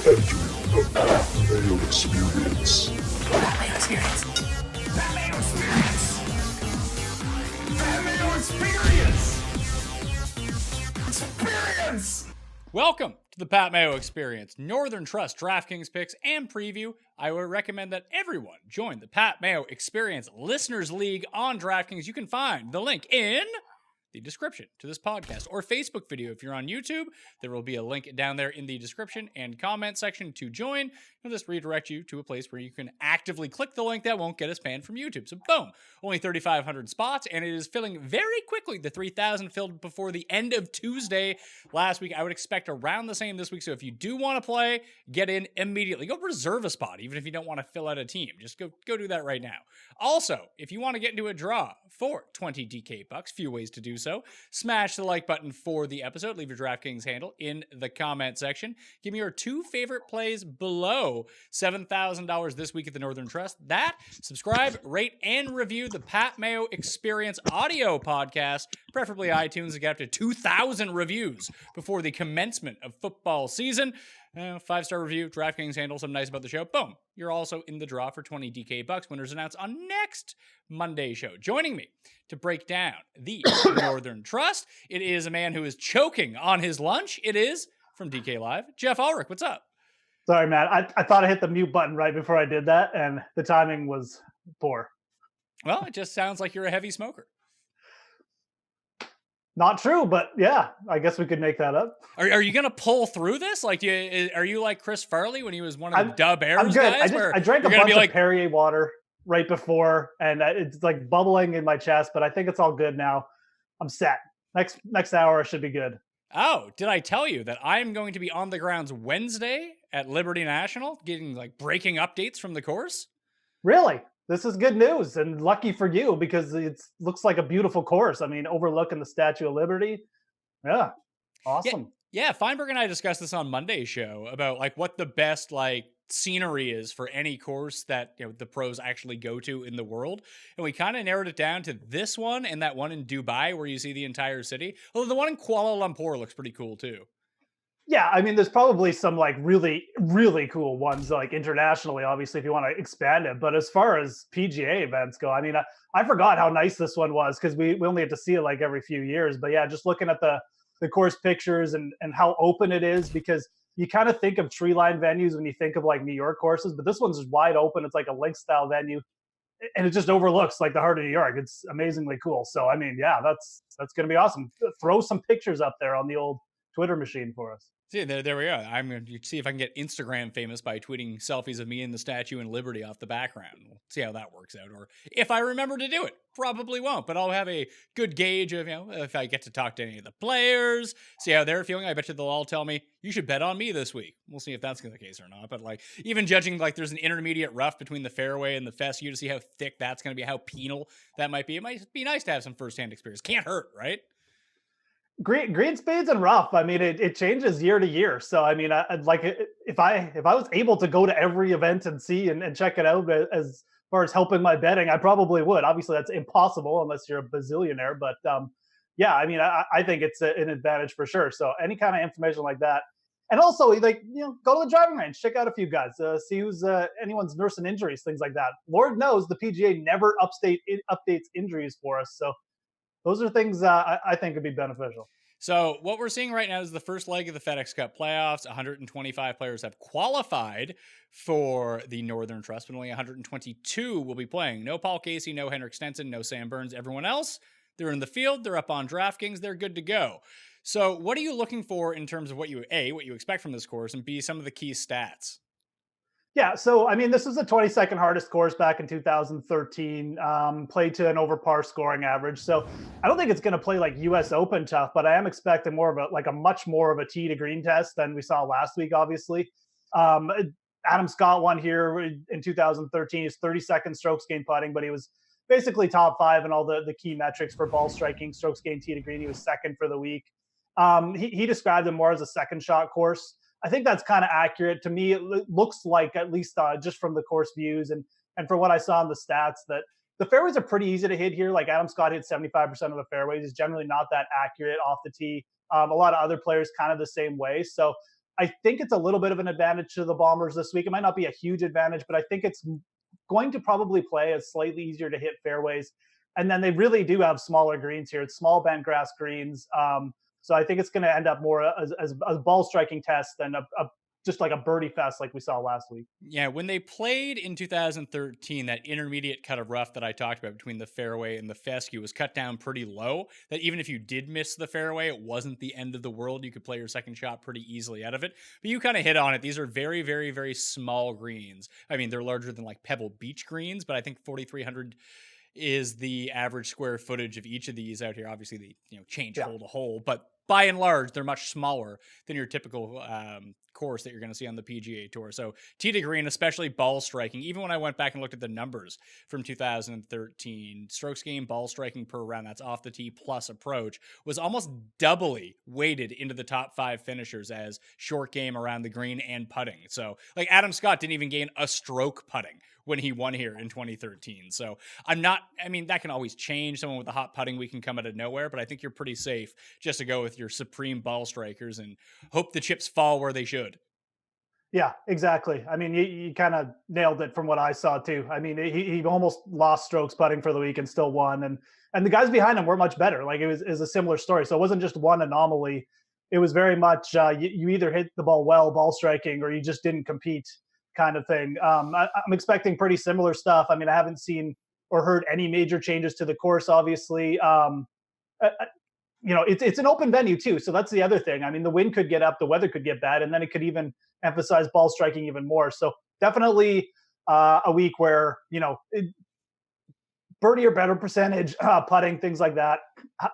Entering the Mayo Experience. That Mayo Experience. That Mayo Experience. That Mayo Experience. Experience. Welcome to the Pat Mayo Experience, Northern Trust DraftKings picks and preview. I would recommend that everyone join the Pat Mayo Experience Listeners League on DraftKings. You can find the link in the description to this podcast or Facebook video. If you're on YouTube, there will be a link down there in the description and comment section to join. It'll just redirect you to a place where you can actively click the link that won't get us banned from YouTube. So boom, only 3,500 spots, and it is filling very quickly. The 3,000 filled before the end of Tuesday last week. I would expect around the same this week. So if you do want to play, get in immediately. Go reserve a spot, even if you don't want to fill out a team. Just go do that right now. Also, if you want to get into a draw for 20 DK bucks, few ways to do so. Smash the like button for the episode. Leave your DraftKings handle in the comment section. Give me your two favorite plays below $7,000 this week at the Northern Trust. That, subscribe, rate, and review the Pat Mayo Experience audio podcast, preferably iTunes, to get up to 2,000 reviews before the commencement of football season. 5-star review, DraftKings handle, something nice about the show. Boom. You're also in the draw for 20 DK bucks. Winners announced on next Monday show. Joining me to break down the Northern Trust, it is a man who is choking on his lunch. It is, from DK Live, Geoff Ulrich. What's up? Sorry, Matt. I thought I hit the mute button right before I did that, and the timing was poor. Well, it just sounds like you're a heavy smoker. Not true, but yeah, I guess we could make that up. Are you going to pull through this? Like, are you like Chris Farley when he was one of the Dub Airs I'm good. guys? I drank a bunch of Perrier water right before, and it's like bubbling in my chest, but I think it's all good now. I'm set. Next hour should be good. Oh, did I tell you that I'm going to be on the grounds Wednesday at Liberty National, getting like breaking updates from the course? Really? This is good news, and lucky for you because it looks like a beautiful course. I mean, overlooking the Statue of Liberty. Yeah, awesome. Yeah, Feinberg and I discussed this on Monday's show about like what the best like scenery is for any course that the pros actually go to in the world, and we kind of narrowed it down to this one and that one in Dubai where you see the entire city. Although the one in Kuala Lumpur looks pretty cool too. Yeah, I mean, there's probably some like really, really cool ones like internationally, obviously, if you want to expand it. But as far as PGA events go, I mean, I forgot how nice this one was because we only get to see it like every few years. But yeah, just looking at the course pictures and how open it is, because you kind of think of tree line venues when you think of like New York courses, but this one's just wide open. It's like a link style venue, and it just overlooks like the heart of New York. It's amazingly cool. So I mean, yeah, that's going to be awesome. Throw some pictures up there on the old Twitter machine for us. See, there we go. I'm going to see if I can get Instagram famous by tweeting selfies of me in the statue and Liberty off the background. We'll see how that works out. Or if I remember to do it, probably won't, but I'll have a good gauge of, if I get to talk to any of the players, see how they're feeling. I bet you they'll all tell me, you should bet on me this week. We'll see if that's the case or not. But like, even judging, like there's an intermediate rough between the fairway and the fescue to see how thick that's going to be, how penal that might be. It might be nice to have some firsthand experience. Can't hurt, right? Green spades and rough. I mean, it changes year to year. So I mean, I'd like if I was able to go to every event and see and check it out as far as helping my betting, I probably would. Obviously, that's impossible unless you're a bazillionaire. But yeah, I mean, I think it's an advantage for sure. So any kind of information like that, and also like go to the driving range, check out a few guys, see who's anyone's nursing injuries, things like that. Lord knows the PGA never updates injuries for us. So those are things I think would be beneficial. So what we're seeing right now is the first leg of the FedEx Cup playoffs. 125 players have qualified for the Northern Trust, but only 122 will be playing. No Paul Casey, no Henrik Stenson, no Sam Burns. Everyone else, they're in the field. They're up on DraftKings. They're good to go. So what are you looking for in terms of what you expect from this course, and B, some of the key stats? Yeah, so I mean, this is the 22nd hardest course back in 2013, played to an over par scoring average. So I don't think it's going to play like US Open tough, but I am expecting more of a much more of a tee to green test than we saw last week, obviously. Adam Scott won here in 2013. He's 32nd strokes gained putting, but he was basically top 5 in all the key metrics for ball striking, strokes gained tee to green. He was second for the week. He described it more as a second shot course. I think that's kind of accurate. To me, it looks like, at least just from the course views and from what I saw in the stats, that the fairways are pretty easy to hit here. Like Adam Scott hit 75% of the fairways. He's generally not that accurate off the tee. A lot of other players kind of the same way. So I think it's a little bit of an advantage to the Bombers this week. It might not be a huge advantage, but I think it's going to probably play as slightly easier to hit fairways. And then they really do have smaller greens here. It's small bent grass greens. So I think it's going to end up more as a ball striking test than just like a birdie fest like we saw last week. Yeah, when they played in 2013, that intermediate cut of rough that I talked about between the fairway and the fescue was cut down pretty low, that even if you did miss the fairway, it wasn't the end of the world. You could play your second shot pretty easily out of it. But you kind of hit on it. These are very, very, very small greens. I mean, they're larger than like Pebble Beach greens, but I think 4,300 is the average square footage of each of these out here. Obviously, they change hole to hole, but by and large, they're much smaller than your typical course that you're going to see on the PGA Tour. So tee to green, especially ball striking, even when I went back and looked at the numbers from 2013, strokes gained, ball striking per round, that's off the tee plus approach, was almost doubly weighted into the top 5 finishers as short game around the green and putting. So like Adam Scott didn't even gain a stroke putting when he won here in 2013. So that can always change. Someone with a hot putting week can come out of nowhere, but I think you're pretty safe just to go with your supreme ball strikers and hope the chips fall where they should. Yeah, exactly. I mean, you kind of nailed it from what I saw too. I mean, he almost lost strokes putting for the week and still won. And the guys behind him were much better. Like it was a similar story. So it wasn't just one anomaly. It was very much you either hit the ball well, ball striking, or you just didn't compete kind of thing. I'm expecting pretty similar stuff. I mean, I haven't seen or heard any major changes to the course, obviously. It's an open venue too. So that's the other thing. I mean, the wind could get up, the weather could get bad, and then it could even emphasize ball striking even more. So definitely a week where, birdie or better percentage, putting, things like that.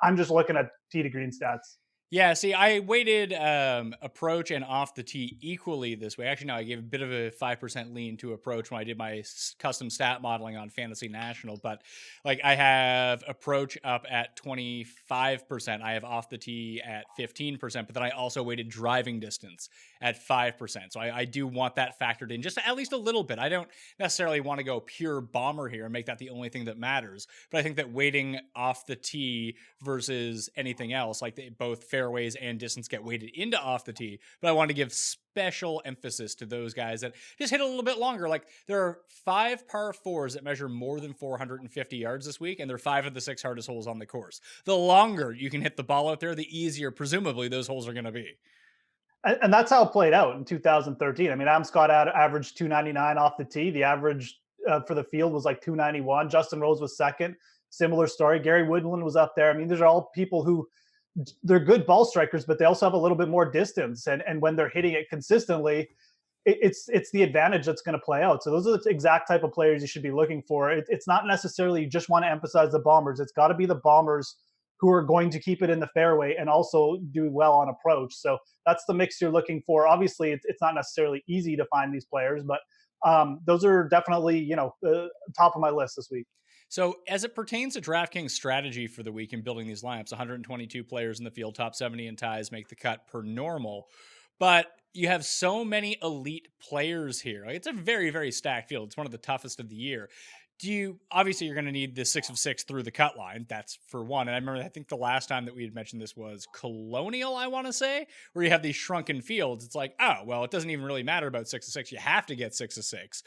I'm just looking at tee to green stats. Yeah, see, I weighted approach and off the tee equally this way. Actually, no, I gave a bit of a 5% lean to approach when I did my custom stat modeling on Fantasy National. But like I have approach up at 25%. I have off the tee at 15%. But then I also weighted driving distance at 5%. So I do want that factored in just at least a little bit. I don't necessarily want to go pure bomber here and make that the only thing that matters. But I think that weighting off the tee versus anything else, like both fairways and distance get weighted into off the tee, but I want to give special emphasis to those guys that just hit a little bit longer. Like there are 5 par 4s that measure more than 450 yards this week, and they're 5 of the 6 hardest holes on the course. The longer you can hit the ball out there, the easier, presumably, those holes are going to be. And that's how it played out in 2013. I mean, Adam Scott averaged 299 off the tee. The average for the field was like 291. Justin Rose was second. Similar story. Gary Woodland was up there. I mean, these are all people who they're good ball strikers, but they also have a little bit more distance. And when they're hitting it consistently, it's the advantage that's going to play out. So those are the exact type of players you should be looking for. It's not necessarily you just want to emphasize the bombers. It's got to be the bombers who are going to keep it in the fairway and also do well on approach. So that's the mix you're looking for. Obviously, it's not necessarily easy to find these players, but those are definitely, top of my list this week. So as it pertains to DraftKings strategy for the week in building these lineups, 122 players in the field, top 70 in ties make the cut per normal. But you have so many elite players here. Like, it's a very, very stacked field. It's one of the toughest of the year. Obviously you're going to need the 6 of 6 through the cut line. That's for one. And I think the last time that we had mentioned this was Colonial, I want to say, where you have these shrunken fields. It's like, oh, well, it doesn't even really matter about 6 of 6. You have to get 6 of 6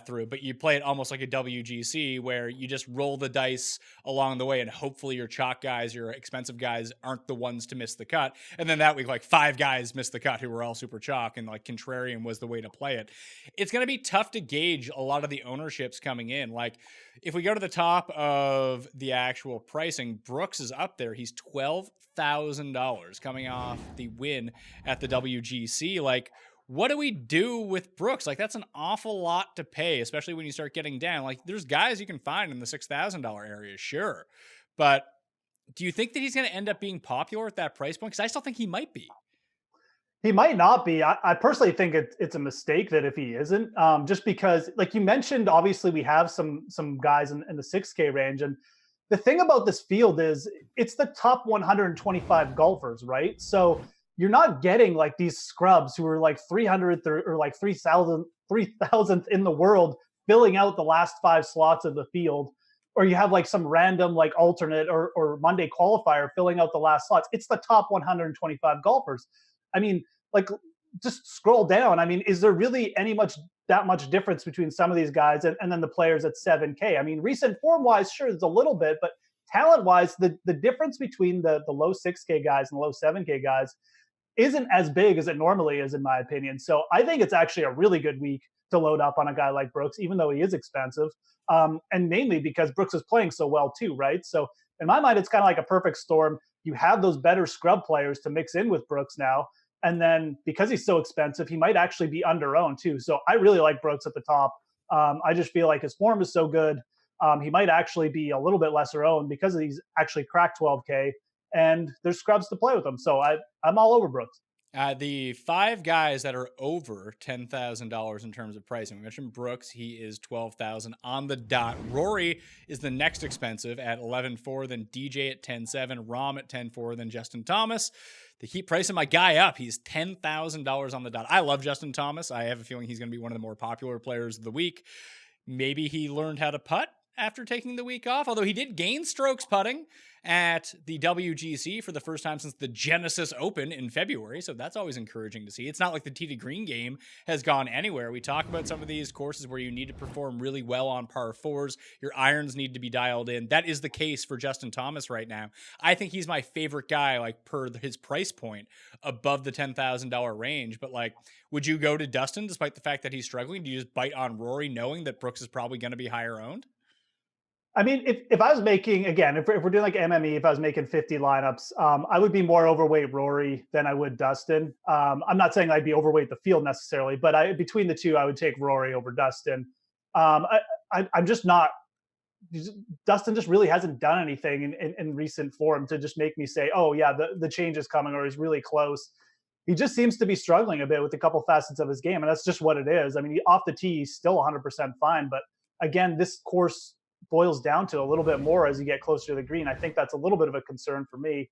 through, but you play it almost like a WGC where you just roll the dice along the way and hopefully your chalk guys, your expensive guys aren't the ones to miss the cut. And then that week, like 5 guys missed the cut who were all super chalk, and like contrarian was the way to play it. It's going to be tough to gauge a lot of the ownerships coming in. Like if we go to the top of the actual pricing, Brooks is up there. He's $12,000 coming off the win at the WGC. Like, what do we do with Brooks? Like, that's an awful lot to pay, especially when you start getting down. Like, there's guys you can find in the $6,000 area, sure. But do you think that he's going to end up being popular at that price point? Because I still think he might be. He might not be. I personally think it's a mistake that if he isn't, just because, like you mentioned, obviously we have some guys in the 6K range, and the thing about this field is it's the top 125 golfers, right? So you're not getting like these scrubs who are like 300th or like 3,000th in the world filling out the last 5 slots of the field, or you have like some random like alternate or Monday qualifier filling out the last slots. It's the top 125 golfers. I mean, like just scroll down. I mean, is there really that much difference between some of these guys and then the players at 7K? I mean, recent form wise, sure, there's a little bit, but talent wise, the difference between the low 6K guys and the low 7K guys isn't as big as it normally is, in my opinion. So I think it's actually a really good week to load up on a guy like Brooks, even though he is expensive. And mainly because Brooks is playing so well too, right? So in my mind, it's kind of like a perfect storm. You have those better scrub players to mix in with Brooks now. And then because he's so expensive, he might actually be under owned too. So I really like Brooks at the top. I just feel like his form is so good. He might actually be a little bit lesser owned because he's actually cracked 12K and there's scrubs to play with him. So I'm all over Brooks. The 5 guys that are over $10,000 in terms of pricing. We mentioned Brooks. He is $12,000 on the dot. Rory is the next expensive at $11,400, then DJ at $10,700, Rom at $10,400, then Justin Thomas. They keep pricing my guy up. He's $10,000 on the dot. I love Justin Thomas. I have a feeling he's going to be one of the more popular players of the week. Maybe he learned how to putt after taking the week off, although he did gain strokes putting at the WGC for the first time since the Genesis Open in February. So that's always encouraging to see. It's not like the tee to green game has gone anywhere. We talk about some of these courses where you need to perform really well on par fours. Your irons need to be dialed in. That is the case for Justin Thomas right now. I think he's my favorite guy, like per his price point above the $10,000 range. But like, would you go to Dustin despite the fact that he's struggling? Do you just bite on Rory knowing that Brooks is probably going to be higher owned? I mean, if I was making, again, if we're doing like MME, if I was making 50 lineups, I would be more overweight Rory than I would Dustin. I'm not saying I'd be overweight the field necessarily, but between the two, I would take Rory over Dustin. I'm just not, Dustin just really hasn't done anything in recent form to just make me say, oh yeah, the change is coming or he's really close. He just seems to be struggling a bit with a couple facets of his game. And that's just what it is. I mean, off the tee, he's still 100% fine. But again, this course boils down to a little bit more as you get closer to the green. I think that's a little bit of a concern for me.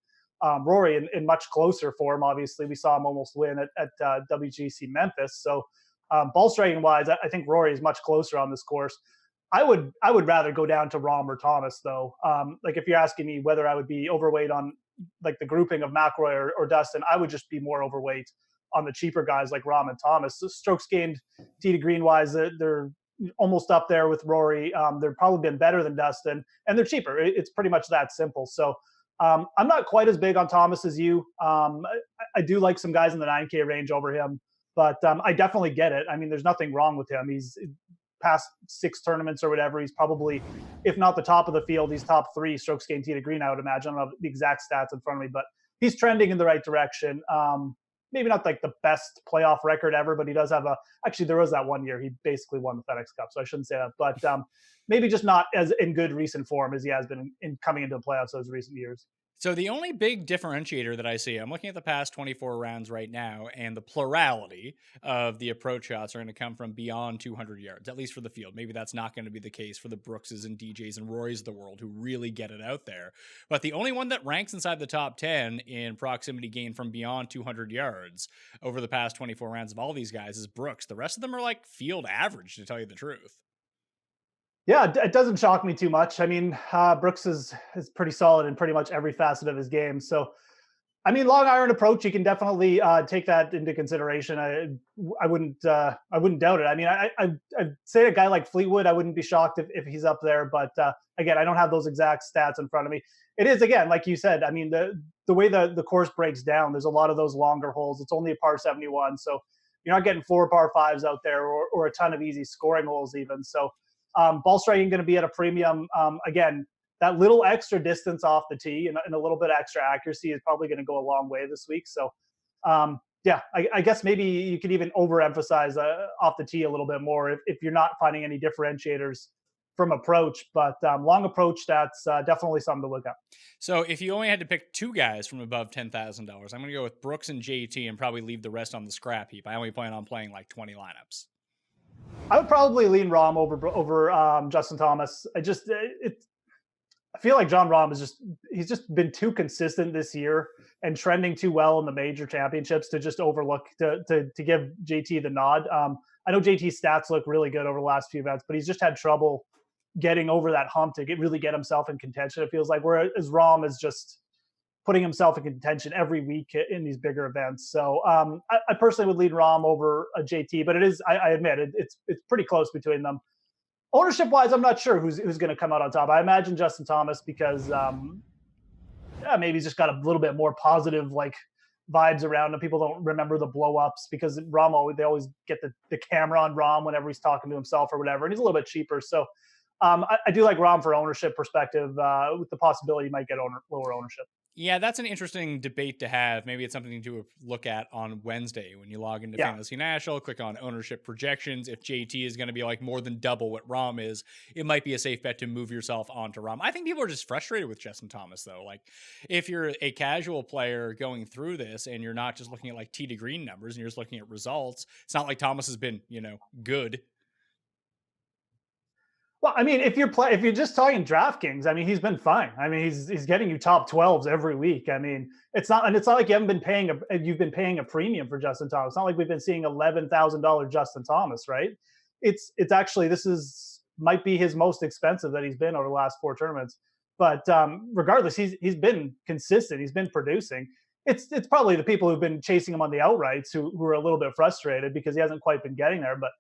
Rory in much closer form, obviously. We saw him almost win at WGC Memphis. So ball striking wise, I think Rory is much closer on this course. I would rather go down to Rahm or Thomas though. Like if you're asking me whether I would be overweight on like the grouping of McIlroy or Dustin, I would just be more overweight on the cheaper guys like Rahm and Thomas. So strokes gained tee to green wise, they're almost up there with Rory. They've probably been better than Dustin, and they're cheaper. It's pretty much that simple. So I'm not quite as big on Thomas as you. I do like some guys in the 9K range over him, but I definitely get it. I mean, there's nothing wrong with him. He's past 6 tournaments or whatever. He's probably, if not the top of the field, he's top 3 strokes gained tee to green, I would imagine. I don't have the exact stats in front of me, but he's trending in the right direction. Maybe not like the best playoff record ever, but he does have actually there was that one year he basically won the FedEx Cup. So I shouldn't say that, but maybe just not as in good recent form as he has been in coming into the playoffs those recent years. So the only big differentiator that I see, I'm looking at the past 24 rounds right now, and the plurality of the approach shots are going to come from beyond 200 yards, at least for the field. Maybe that's not going to be the case for the Brookses and DJs and Rory's of the world who really get it out there. But the only one that ranks inside the top 10 in proximity gain from beyond 200 yards over the past 24 rounds of all these guys is Brooks. The rest of them are like field average, to tell you the truth. Yeah, it doesn't shock me too much. I mean, Brooks is pretty solid in pretty much every facet of his game. So, I mean, long iron approach, you can definitely take that into consideration. I wouldn't doubt it. I mean, I'd say a guy like Fleetwood, I wouldn't be shocked if he's up there. But again, I don't have those exact stats in front of me. It is, again, like you said, I mean, the way the course breaks down, there's a lot of those longer holes. It's only a par 71. So you're not getting 4 par 5s out there or a ton of easy scoring holes even. So ball striking going to be at a premium. Again, that little extra distance off the tee and a little bit extra accuracy is probably going to go a long way this week. So, yeah, I guess maybe you could even overemphasize off the tee a little bit more if you're not finding any differentiators from approach. But long approach, that's definitely something to look at. So if you only had to pick 2 guys from above $10,000, I'm going to go with Brooks and JT and probably leave the rest on the scrap heap. I only plan on playing like 20 lineups. I would probably lean Rahm over Justin Thomas. I feel like Jon Rahm he's just been too consistent this year and trending too well in the major championships to just overlook to give JT the nod. I know JT's stats look really good over the last few events, but he's just had trouble getting over that hump to really get himself in contention. It feels like, whereas Rahm is just putting himself in contention every week in these bigger events. So I personally would lead Rahm over a JT, but it is, I admit, it's pretty close between them. Ownership wise, I'm not sure who's going to come out on top. I imagine Justin Thomas because maybe he's just got a little bit more positive vibes around him. People don't remember the blow ups because Rahm, they always get the camera on Rahm whenever he's talking to himself or whatever, and he's a little bit cheaper. So I do like Rahm for ownership perspective, with the possibility he might get lower ownership. Yeah, that's an interesting debate to have. Maybe it's something to look at on Wednesday when you log into Fantasy National, click on ownership projections. If JT is going to be like more than double what Rahm is, it might be a safe bet to move yourself onto Rahm. I think people are just frustrated with Justin Thomas, though. Like, if you're a casual player going through this and you're not just looking at like tee to green numbers and you're just looking at results, it's not like Thomas has been, good. Well, I mean, if you're just talking DraftKings, I mean, he's been fine. I mean, he's getting you top 12s every week. I mean, it's not like you've been paying a premium for Justin Thomas. It's not like we've been seeing $11,000 Justin Thomas, right? It's actually, might be his most expensive that he's been over the last 4 tournaments. But regardless, he's been consistent. He's been producing. It's probably the people who've been chasing him on the outrights who are a little bit frustrated because he hasn't quite been getting there. But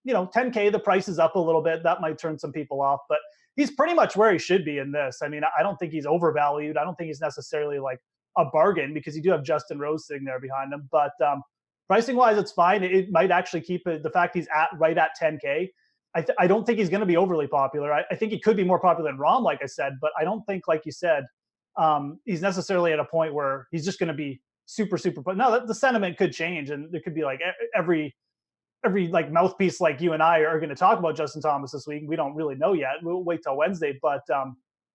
10K, the price is up a little bit. That might turn some people off, but he's pretty much where he should be in this. I mean, I don't think he's overvalued. I don't think he's necessarily like a bargain because you do have Justin Rose sitting there behind him. But pricing wise, it's fine. It might actually keep it. The fact he's right at 10K, I don't think he's going to be overly popular. I think he could be more popular than Rahm, like I said, but I don't think, like you said, he's necessarily at a point where he's just going to be super, super. But no, the sentiment could change, and there could be like every like mouthpiece like you and I are going to talk about Justin Thomas this week. We don't really know yet. We'll wait till Wednesday. But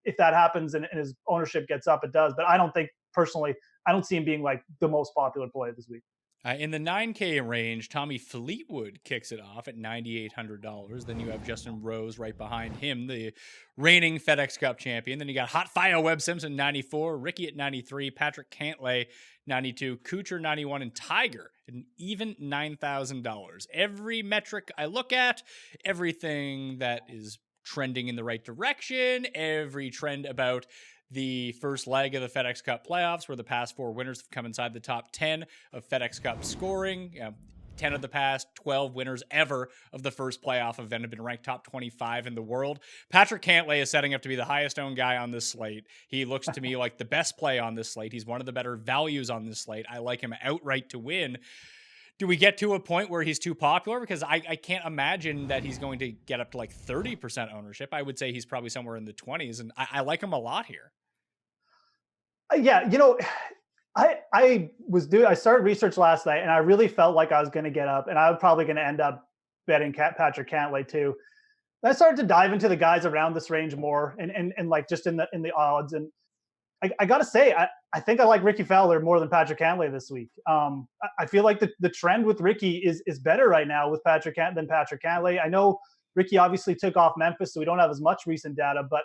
if that happens and his ownership gets up, it does. But I don't think personally, I don't see him being like the most popular play this week. In the 9K range, Tommy Fleetwood kicks it off at $9,800. Then you have Justin Rose right behind him, the reigning FedEx Cup champion. Then you got Hot Fire Webb Simpson, 94, Ricky at 93, Patrick Cantlay, 92, Kuchar, 91, and Tiger at an even $9,000. Every metric I look at, everything that is trending in the right direction, every trend about the first leg of the FedEx Cup playoffs, where the past 4 winners have come inside the top 10 of FedEx Cup scoring. 10 of the past 12 winners ever of the first playoff event have been ranked top 25 in the world. Patrick Cantlay is setting up to be the highest owned guy on this slate. He looks to me like the best play on this slate. He's one of the better values on this slate. I like him outright to win. Do we get to a point where he's too popular? Because I can't imagine that he's going to get up to like 30% ownership. I would say he's probably somewhere in the 20s, and I like him a lot here. Yeah, I started research last night, and I really felt like I was going to get up, and I was probably going to end up betting Patrick Cantlay too. And I started to dive into the guys around this range more, and like just in the odds. And I got to say, I think I like Ricky Fowler more than Patrick Cantlay this week. I feel like the trend with Ricky is better right now with than Patrick Cantlay. I know Ricky obviously took off Memphis, so we don't have as much recent data, but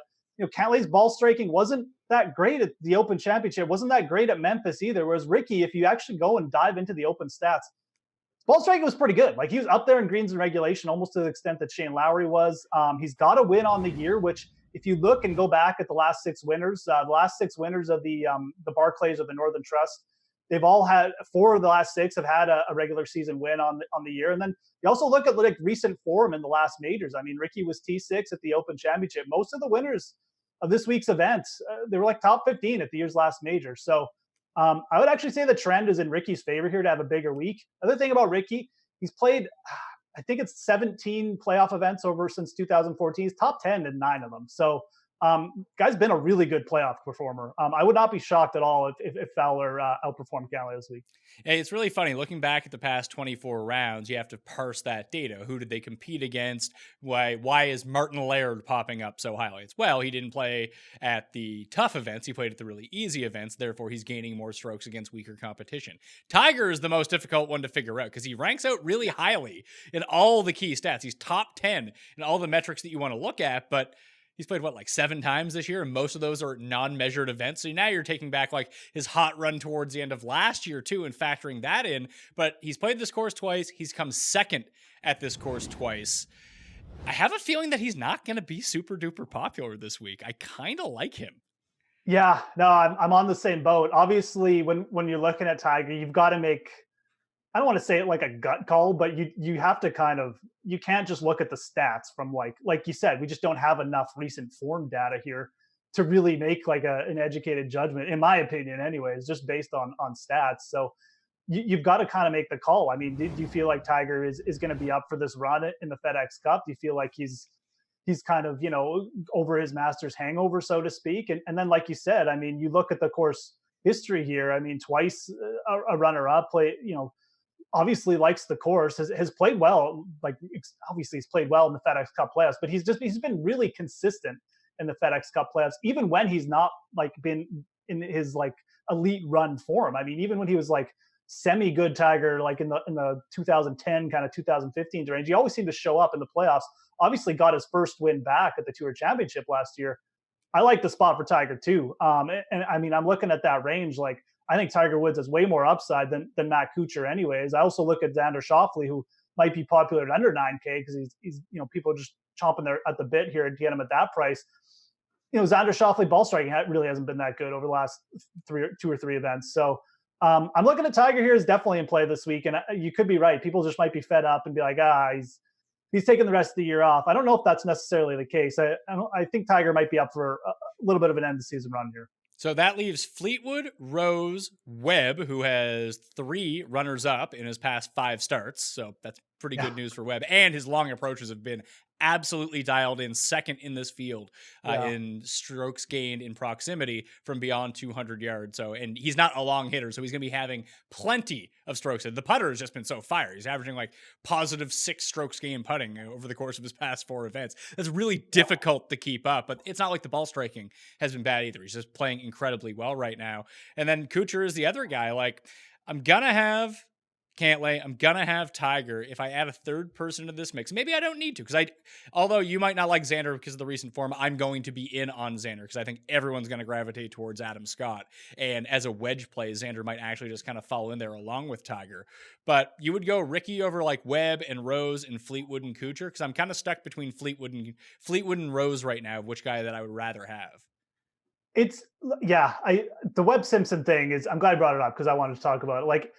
Cantlay's ball striking wasn't that great at the Open Championship, wasn't that great at Memphis either. Whereas Ricky, if you actually go and dive into the Open stats, ball striking was pretty good. Like, he was up there in greens and regulation, almost to the extent that Shane Lowry was. He's got a win on the year, which if you look and go back at the last 6 winners, of the Barclays of the Northern Trust, they've all had 4 of the last 6 have had a regular season win on the year. And then you also look at like recent form in the last majors. I mean, Ricky was T6 at the Open Championship. Most of the winners of this week's events, they were like top 15 at the year's last major. So I would actually say the trend is in Ricky's favor here to have a bigger week. Other thing about Ricky, he's played, I think it's 17 playoff events over since 2014. He's top 10 in 9 of them. So guy's been a really good playoff performer. I would not be shocked at all if Fowler outperformed Cantlay this week. Hey, it's really funny. Looking back at the past 24 rounds, you have to parse that data. Who did they compete against? Why is Martin Laird popping up so highly? Well, he didn't play at the tough events. He played at the really easy events. Therefore, he's gaining more strokes against weaker competition. Tiger is the most difficult one to figure out because he ranks out really highly in all the key stats. He's top 10 in all the metrics that you want to look at, but he's played, like 7 times this year, and most of those are non-measured events. So now you're taking back like his hot run towards the end of last year too and factoring that in. But he's played this course twice. He's come second at this course twice. I have a feeling that he's not going to be super duper popular this week. I kind of like him. Yeah, no, I'm on the same boat. Obviously, when you're looking at Tiger, you've got to make, I don't want to say it like a gut call, but you have to kind of, you can't just look at the stats from like you said, we just don't have enough recent form data here to really make like an educated judgment, in my opinion, anyways, just based on stats. So you've got to kind of make the call. I mean, do you feel like Tiger is going to be up for this run in the FedEx Cup? Do you feel like he's kind of, over his Masters hangover, so to speak? And then, like you said, I mean, you look at the course history here. I mean, twice a runner up, obviously likes the course, has played well. Like, obviously he's played well in the FedEx Cup playoffs, but he's been really consistent in the FedEx Cup playoffs, even when he's not like been in his like elite run form. I mean, even when he was like semi good Tiger, like in the 2010 kind of 2015 range, he always seemed to show up in the playoffs. Obviously got his first win back at the Tour Championship last year. I like the spot for Tiger too. And I mean, I'm looking at that range. Like, I think Tiger Woods has way more upside than Matt Kuchar anyways. I also look at Xander Schauffele, who might be popular at under 9K because he's people just chomping there at the bit here to get him at that price. Xander Schauffele ball striking really hasn't been that good over the last two or three events. So I'm looking at Tiger here is definitely in play this week. And you could be right. People just might be fed up and be like, he's taking the rest of the year off. I don't know if that's necessarily the case. I think Tiger might be up for a little bit of an end of season run here. So that leaves Fleetwood, Rose, Webb, who has 3 runners up in his past 5 starts. So that's pretty good news for Webb. And his long approaches have been absolutely dialed in, second in this field in strokes gained in proximity from beyond 200 yards. So, and he's not a long hitter, so he's going to be having plenty of strokes. The putter has just been so fire. He's averaging like positive 6 strokes gained putting over the course of his past 4 events. That's really difficult to keep up, but it's not like the ball striking has been bad either. He's just playing incredibly well right now. And then Kuchar is the other guy. Like, I'm going to have Cantlay, I'm going to have Tiger. If I add a third person to this mix, maybe I don't need to, because although you might not like Xander because of the recent form, I'm going to be in on Xander because I think everyone's going to gravitate towards Adam Scott. And as a wedge play, Xander might actually just kind of fall in there along with Tiger. But you would go Ricky over like Webb and Rose and Fleetwood and Kuchar, because I'm kind of stuck between Fleetwood and Rose right now, which guy that I would rather have. The Webb Simpson thing is, I'm glad I brought it up because I wanted to talk about it. Like,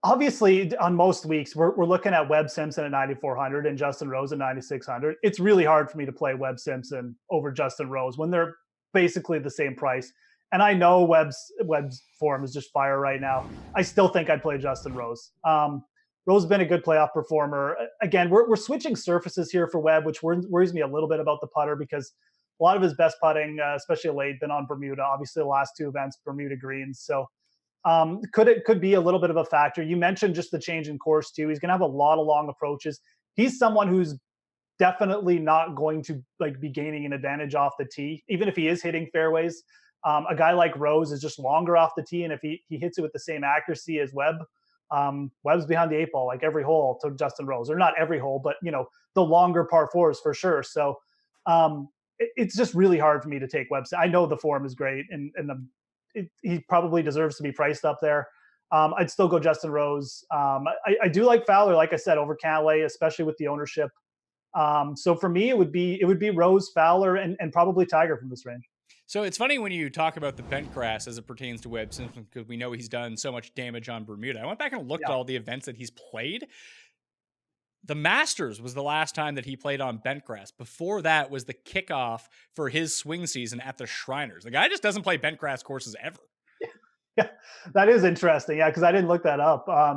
obviously, on most weeks, we're looking at Webb Simpson at 9,400 and Justin Rose at 9,600. It's really hard for me to play Webb Simpson over Justin Rose when they're basically the same price. And I know Webb's form is just fire right now. I still think I'd play Justin Rose. Rose has been a good playoff performer. Again, we're switching surfaces here for Webb, which worries me a little bit about the putter because a lot of his best putting, especially late, been on Bermuda. Obviously, the last 2 events, Bermuda greens. So could be a little bit of a factor. You mentioned just the change in course too. He's going to have a lot of long approaches. He's someone who's definitely not going to like be gaining an advantage off the tee, even if he is hitting fairways. A guy like Rose is just longer off the tee, and if he hits it with the same accuracy as Webb, Webb's behind the 8 ball like every hole to Justin Rose, or not every hole, but the longer par 4s for sure. So it's just really hard for me to take Webb. I know the form is great, and he probably deserves to be priced up there. I'd still go Justin Rose. I do like Fowler, like I said, over Cantlay, especially with the ownership. So for me, it would be Rose, Fowler, and probably Tiger from this range. So it's funny when you talk about the bent grass as it pertains to Webb Simpson, because we know he's done so much damage on Bermuda. I went back and looked at all the events that he's played. The Masters was the last time that he played on bent grass. Before that was the kickoff for his swing season at the Shriners. The guy just doesn't play bent grass courses ever. Yeah, that is interesting. Yeah, because I didn't look that up. I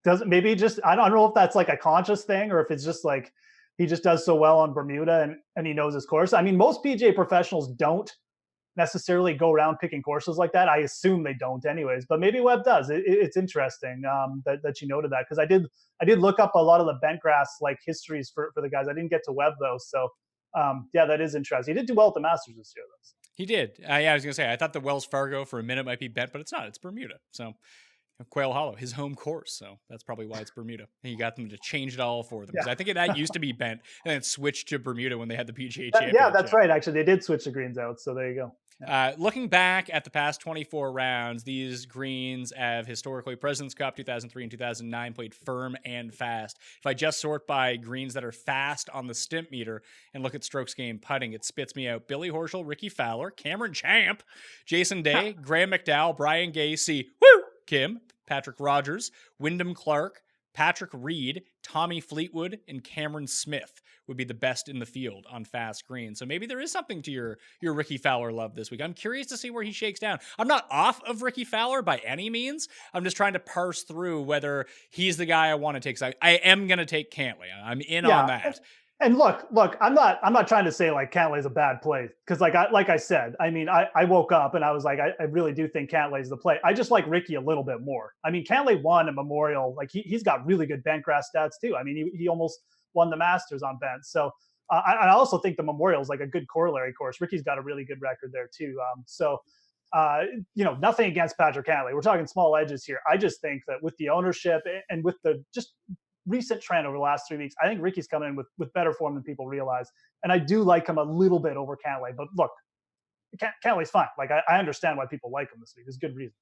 don't know if that's like a conscious thing or if it's just like he just does so well on Bermuda and he knows his course. I mean, most PGA professionals don't necessarily go around picking courses like that. I assume they don't anyways, but maybe Webb does. It's interesting that you noted that, because I did look up a lot of the bent grass like histories for the guys. I didn't get to Webb though. So that is interesting. He did do well at the Masters this year though. He did. I was going to say, I thought the Wells Fargo for a minute might be bent, but it's not. It's Bermuda. So Quail Hollow, his home course. So that's probably why it's Bermuda. And you got them to change it all for them. Because I think that used to be bent and then switched to Bermuda when they had the PGA Championship. Yeah, that's right. Actually, they did switch the greens out. So there you go. Looking back at the past 24 rounds, these greens have historically President's Cup 2003 and 2009 played firm and fast. If I just sort by greens that are fast on the stimp meter and look at strokes gained putting, it spits me out Billy Horschel, Ricky Fowler, Cameron Champ, Jason Day, Graham McDowell, Brian Gacy, Kim, Patrick Rogers, Wyndham Clark, Patrick Reed, Tommy Fleetwood, and Cameron Smith would be the best in the field on fast greens. So maybe there is something to your Ricky Fowler love this week. I'm curious to see where he shakes down. I'm not off of Ricky Fowler by any means. I'm just trying to parse through whether he's the guy I want to take. I am going to take Cantlay. I'm in on that. And look, I'm not trying to say like Cantlay is a bad play because like I said, I mean, I woke up and I was like, I really do think Cantlay is the play. I just like Ricky a little bit more. I mean, Cantlay won a Memorial. Like he's got really good bent grass stats too. I mean, he almost won the Masters on bent. So I also think the Memorial is like a good corollary course. Ricky's got a really good record there too. Nothing against Patrick Cantlay. We're talking small edges here. I just think that with the ownership and with the just recent trend over the last 3 weeks, I think Ricky's coming in with better form than people realize. And I do like him a little bit over Cantlay. But look, Cantlay's fine. Like I understand why people like him this week. There's good reason.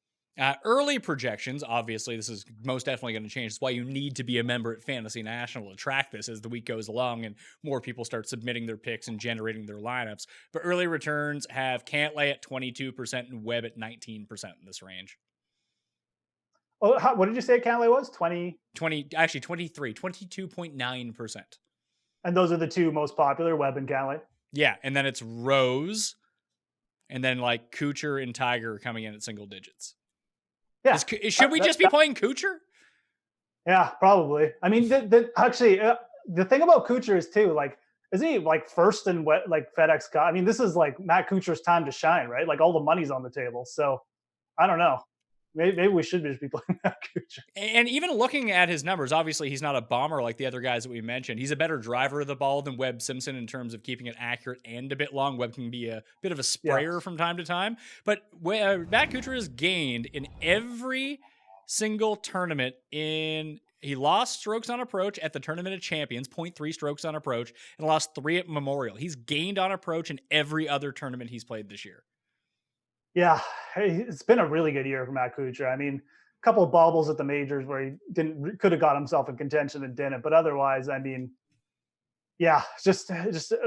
Early projections, obviously, this is most definitely going to change. That's why you need to be a member at Fantasy National to track this as the week goes along and more people start submitting their picks and generating their lineups. But early returns have Cantlay at 22% and Webb at 19% in this range. Oh, what did you say Cantlay was? 23, 22.9%. And those are the two most popular, Webb and Cantlay? Yeah, and then it's Rose, and then like Kuchar and Tiger coming in at single digits. Yeah. Should we just be playing Kuchar? Yeah, probably. I mean, the thing about Kuchar is too, like, is he like first in FedEx Cup? I mean, this is like Matt Kuchar's time to shine, right? Like all the money's on the table. So I don't know. Maybe we should just be playing Matt Kuchar. And even looking at his numbers, obviously he's not a bomber like the other guys that we mentioned. He's a better driver of the ball than Webb Simpson in terms of keeping it accurate and a bit long. Webb can be a bit of a sprayer from time to time. But Matt Kuchar has gained in every single tournament he lost strokes on approach at the Tournament of Champions, 0.3 strokes on approach, and lost 3 at Memorial. He's gained on approach in every other tournament he's played this year. Yeah, it's been a really good year for Matt Kuchar. I mean, a couple of bobbles at the majors where he could have got himself in contention and didn't. But otherwise, I mean, yeah, just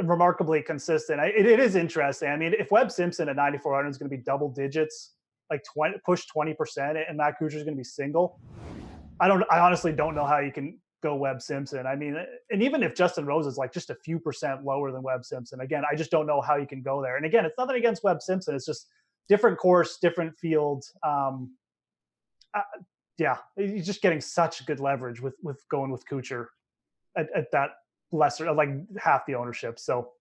remarkably consistent. It is interesting. I mean, if Webb Simpson at 9,400 is going to be double digits, like push 20%, and Matt Kuchar is going to be single, I honestly don't know how you can go Webb Simpson. I mean, and even if Justin Rose is like just a few percent lower than Webb Simpson, again, I just don't know how you can go there. And again, it's nothing against Webb Simpson. It's just different course, different field. He's just getting such good leverage with going with Kuchar at that lesser, like half the ownership. So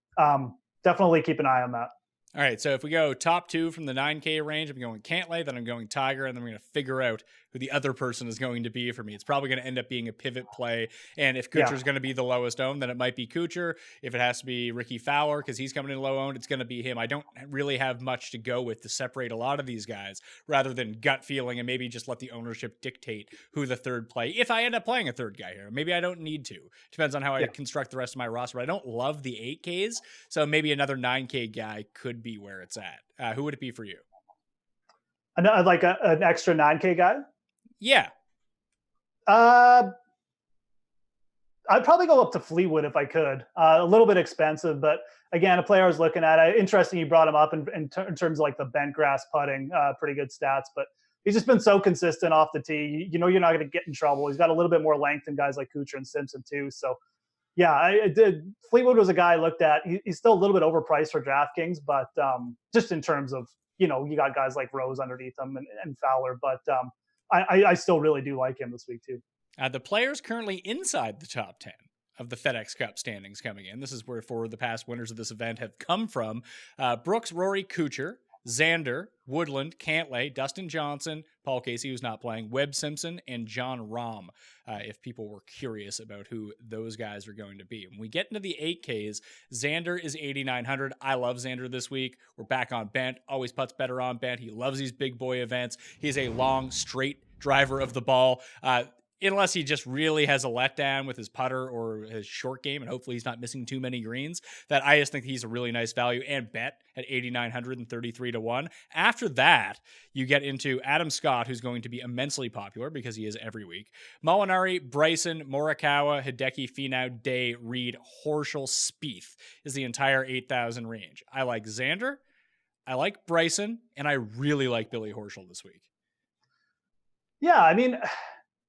definitely keep an eye on that. All right, so if we go top 2 from the 9K range, I'm going Cantlay, then I'm going Tiger, and then we're going to figure out who the other person is going to be for me. It's probably going to end up being a pivot play, and if Kuchar's going to be the lowest owned, then it might be Kuchar. If it has to be Ricky Fowler because he's coming in low owned, it's going to be him. I don't really have much to go with to separate a lot of these guys rather than gut feeling and maybe just let the ownership dictate who the third play. If I end up playing a third guy here, maybe I don't need to. Depends on how I construct the rest of my roster. But I don't love the 8Ks, so maybe another 9K guy could be where it's at. Who would it be for you? Like an extra 9K guy? Yeah. I'd probably go up to Fleetwood if I could. A little bit expensive, but again, a player I was looking at. Interesting you brought him up in terms of like the bent grass putting, pretty good stats, but he's just been so consistent off the tee. You know you're not going to get in trouble. He's got a little bit more length than guys like Kuchar and Simpson too. So yeah, I did. Fleetwood was a guy I looked at. He's still a little bit overpriced for DraftKings, but just in terms of, you got guys like Rose underneath him and Fowler, but I still really do like him this week too. The players currently inside the top 10 of the FedEx Cup standings coming in. This is where the past winners of this event have come from. Brooks, Rory, Kuchar, Xander, Woodland, Cantlay, Dustin Johnson, Paul Casey, who's not playing, Webb Simpson, and John Rahm, if people were curious about who those guys are going to be. When we get into the 8Ks, Xander is 8,900. I love Xander this week. We're back on bent. Always putts better on bent. He loves these big boy events. He's a long, straight driver of the ball. unless he just really has a letdown with his putter or his short game, and hopefully he's not missing too many greens, that I just think he's a really nice value and bet at 8,933 to 1. After that, you get into Adam Scott, who's going to be immensely popular because he is every week. Molinari, Bryson, Morikawa, Hideki, Finau, Day, Reed, Horschel, Spieth is the entire 8,000 range. I like Xander, I like Bryson, and I really like Billy Horschel this week. Yeah, I mean,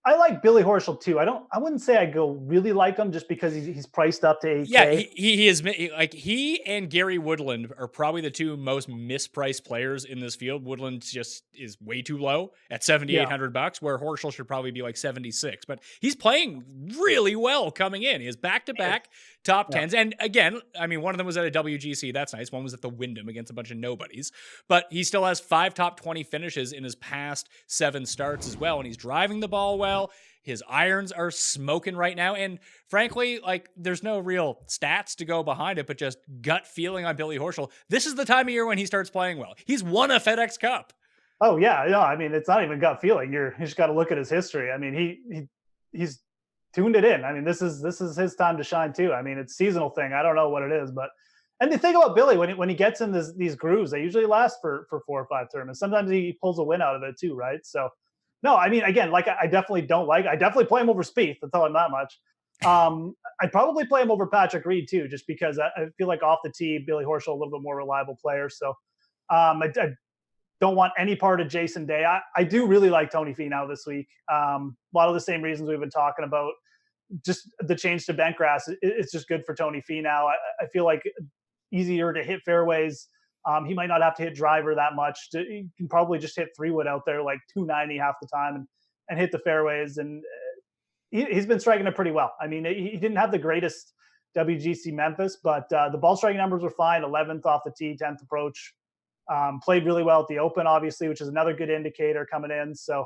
I like Billy Horschel too. I wouldn't say I go really like him just because he's priced up to 8K. Yeah, he is like he and Gary Woodland are probably the two most mispriced players in this field. Woodland just is way too low at $7,800, where Horschel should probably be like 76. But he's playing really well coming in. He has back-to-back top tens. And again, I mean, one of them was at a WGC. That's nice. One was at the Wyndham against a bunch of nobodies. But he still has 5 top 20 finishes in his past 7 starts as well. And he's driving the ball well. His irons are smoking right now. And frankly, like, there's no real stats to go behind it, but just gut feeling on Billy Horschel. This is the time of year when he starts playing well. He's won a FedEx Cup. Oh yeah, no, I mean, it's not even gut feeling. You just got to look at his history. I mean, he's tuned it in. I mean, this is his time to shine too. I mean, it's seasonal thing. I don't know what it is, but and the thing about Billy, when he gets in these grooves, they usually last for 4 or 5 tournaments. Sometimes he pulls a win out of it too, right? So, no, I mean, again, like I definitely play him over Spieth. I'll tell him that much. I'd probably play him over Patrick Reed too, just because I feel like off the tee, Billy Horschel a little bit more reliable player. So, I don't want any part of Jason Day. I do really like Tony Finau this week. A lot of the same reasons we've been talking about. Just the change to bent grass, it's just good for Tony Finau. I feel like easier to hit fairways. He might not have to hit driver that much. He can probably just hit 3-wood out there like 290 half the time and hit the fairways. And he's been striking it pretty well. I mean, he didn't have the greatest WGC Memphis, but the ball striking numbers were fine. 11th off the tee, 10th approach. Played really well at the Open, obviously, which is another good indicator coming in. So,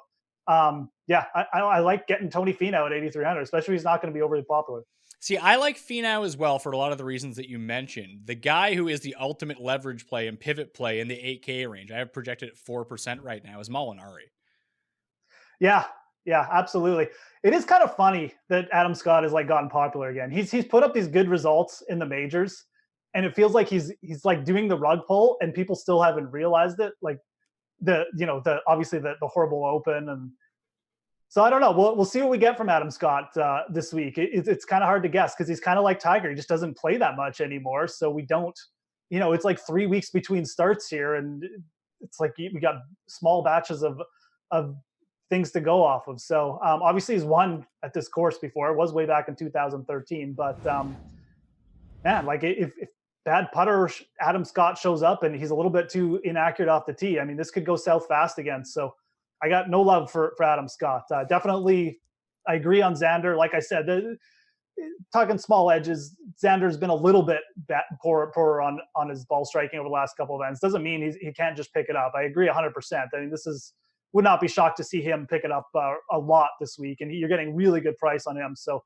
yeah, I like getting Tony Finau at 8,300, especially if he's not going to be overly popular. See, I like Finau as well for a lot of the reasons that you mentioned. The guy who is the ultimate leverage play and pivot play in the 8K range, I have projected at 4% right now, is Molinari. Yeah, absolutely. It is kind of funny that Adam Scott has like gotten popular again. He's put up these good results in the majors, and it feels like he's like doing the rug pull, and people still haven't realized it. Like the obviously the horrible Open, and so I don't know. We'll see what we get from Adam Scott this week. It's kind of hard to guess because he's kind of like Tiger. He just doesn't play that much anymore. So we don't, it's like 3 weeks between starts here, and it's like we got small batches of things to go off of. So obviously he's won at this course before. It was way back in 2013, but man, like if bad putter Adam Scott shows up and he's a little bit too inaccurate off the tee, I mean, this could go south fast again. So I got no love for Adam Scott. Definitely, I agree on Xander. Like I said, talking small edges, Xander's been a little bit poor on his ball striking over the last couple of events. Doesn't mean he can't just pick it up. I agree 100%. I mean, would not be shocked to see him pick it up a lot this week, and you're getting really good price on him. So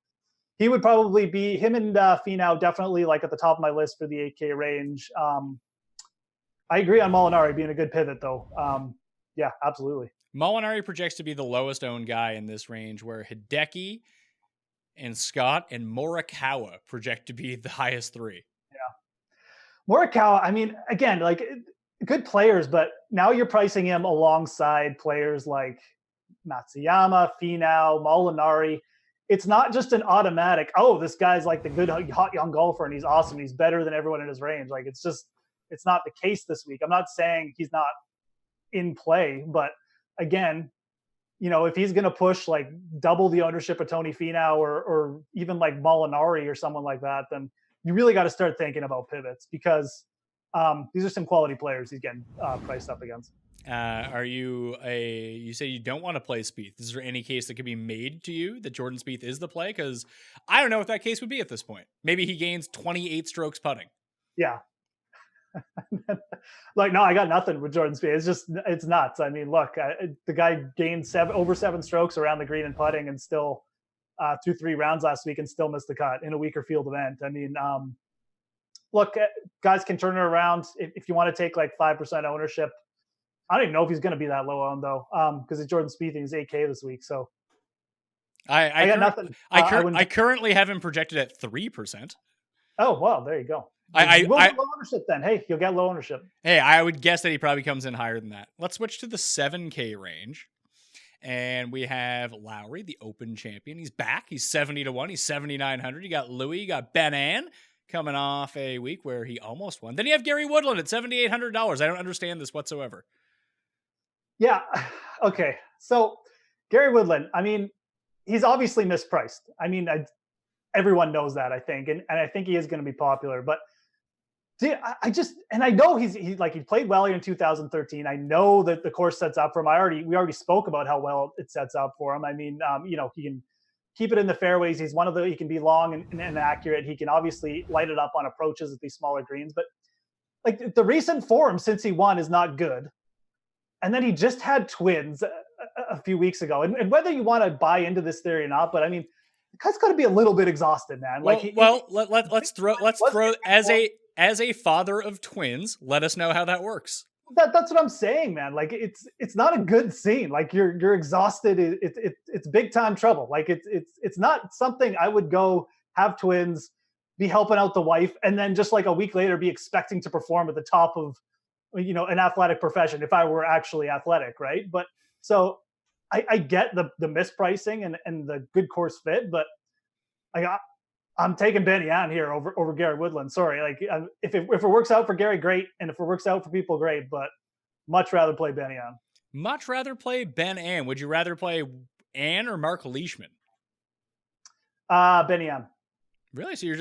he would probably be him and Finau definitely like at the top of my list for the 8K range. I agree on Molinari being a good pivot though. Yeah, absolutely. Molinari projects to be the lowest owned guy in this range, where Hideki and Scott and Morikawa project to be the highest 3. Yeah. Morikawa, I mean, again, like good players, but now you're pricing him alongside players like Matsuyama, Finau, Molinari. It's not just an automatic, oh, this guy's like the good hot young golfer and he's awesome. He's better than everyone in his range. Like it's not the case this week. I'm not saying he's not in play, but again, if he's going to push like double the ownership of Tony Finau or even like Molinari or someone like that, then you really got to start thinking about pivots because these are some quality players he's getting priced up against. You say you don't want to play Spieth. Is there any case that could be made to you that Jordan Spieth is the play? Because I don't know what that case would be at this point. Maybe he gains 28 strokes putting. Yeah. Like, no, I got nothing with Jordan Spieth. It's nuts. I mean, look, the guy gained over 7 strokes around the green and putting and still threw 3 rounds last week and still missed the cut in a weaker field event. I mean, look, guys can turn it around. If you want to take like 5% ownership, I don't even know if he's going to be that low owned though, because it's Jordan Spieth and he's 8K this week. So I got nothing. I currently have him projected at 3%. Oh, wow. There you go. I will get low ownership then. Hey, you'll get low ownership. Hey, I would guess that he probably comes in higher than that. Let's switch to the 7K range. And we have Lowry, the Open champion. He's back. He's 70-1. He's 7,900. You got Louis. You got Ben Ann coming off a week where he almost won. Then you have Gary Woodland at $7,800. I don't understand this whatsoever. Yeah. Okay. So Gary Woodland, I mean, he's obviously mispriced. I mean, everyone knows that, I think. And I think he is going to be popular. But I know he played well here in 2013. I know that the course sets up for him. We already spoke about how well it sets up for him. I mean, he can keep it in the fairways. He's he can be long and accurate. He can obviously light it up on approaches at these smaller greens, but like the recent form since he won is not good. And then he just had twins a few weeks ago. And whether you want to buy into this theory or not, but I mean, the guy's got to be a little bit exhausted, man. Let's throw as a father of twins, let us know how that works. That's what I'm saying, man. Like it's not a good scene. Like you're exhausted. It's big time trouble. Like it's not something I would go have twins, be helping out the wife, and then just like a week later be expecting to perform at the top of an athletic profession if I were actually athletic, right? But so I get the mispricing and the good course fit, but I'm taking Benny on here over Gary Woodland. Sorry, like if it works out for Gary, great, and if it works out for people, great. But much rather play Benny on. Much rather play Ben Ann. Would you rather play Ann or Mark Leishman? Benny on. Really? So you're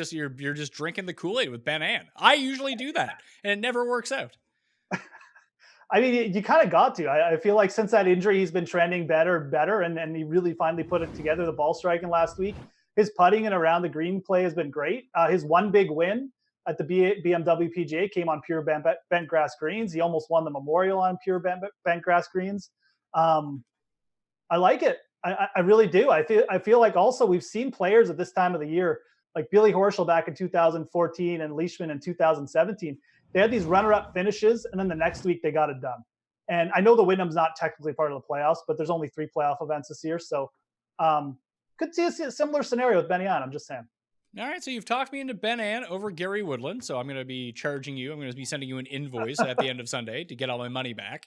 just drinking the Kool-Aid with Ben Ann. I usually do that, and it never works out. I mean, you kind of got to. I feel like since that injury, he's been trending better, and he really finally put it together. The ball striking last week. His putting and around the green play has been great. His one big win at the BMW PGA came on pure bent grass greens. He almost won the Memorial on pure bent grass greens. I like it. I really do. I feel like also we've seen players at this time of the year, like Billy Horschel back in 2014 and Leishman in 2017. They had these runner-up finishes, and then the next week they got it done. And I know the Wyndham's not technically part of the playoffs, but there's only 3 playoff events this year, so could see a similar scenario with Benny Ann. I'm just saying. All right, so you've talked me into Ben Ann over Gary Woodland, so I'm going to be charging you. I'm going to be sending you an invoice at the end of Sunday to get all my money back.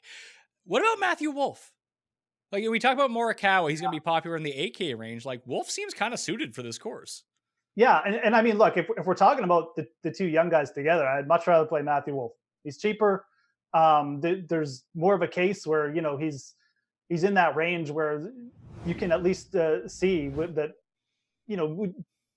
What about Matthew Wolff? Like, we talk about Morikawa, he's going to be popular in the 8K range. Like, Wolff seems kind of suited for this course. Yeah, and I mean, look, if we're talking about the 2 young guys together, I'd much rather play Matthew Wolff. He's cheaper. There's more of a case where he's in that range where you can at least see that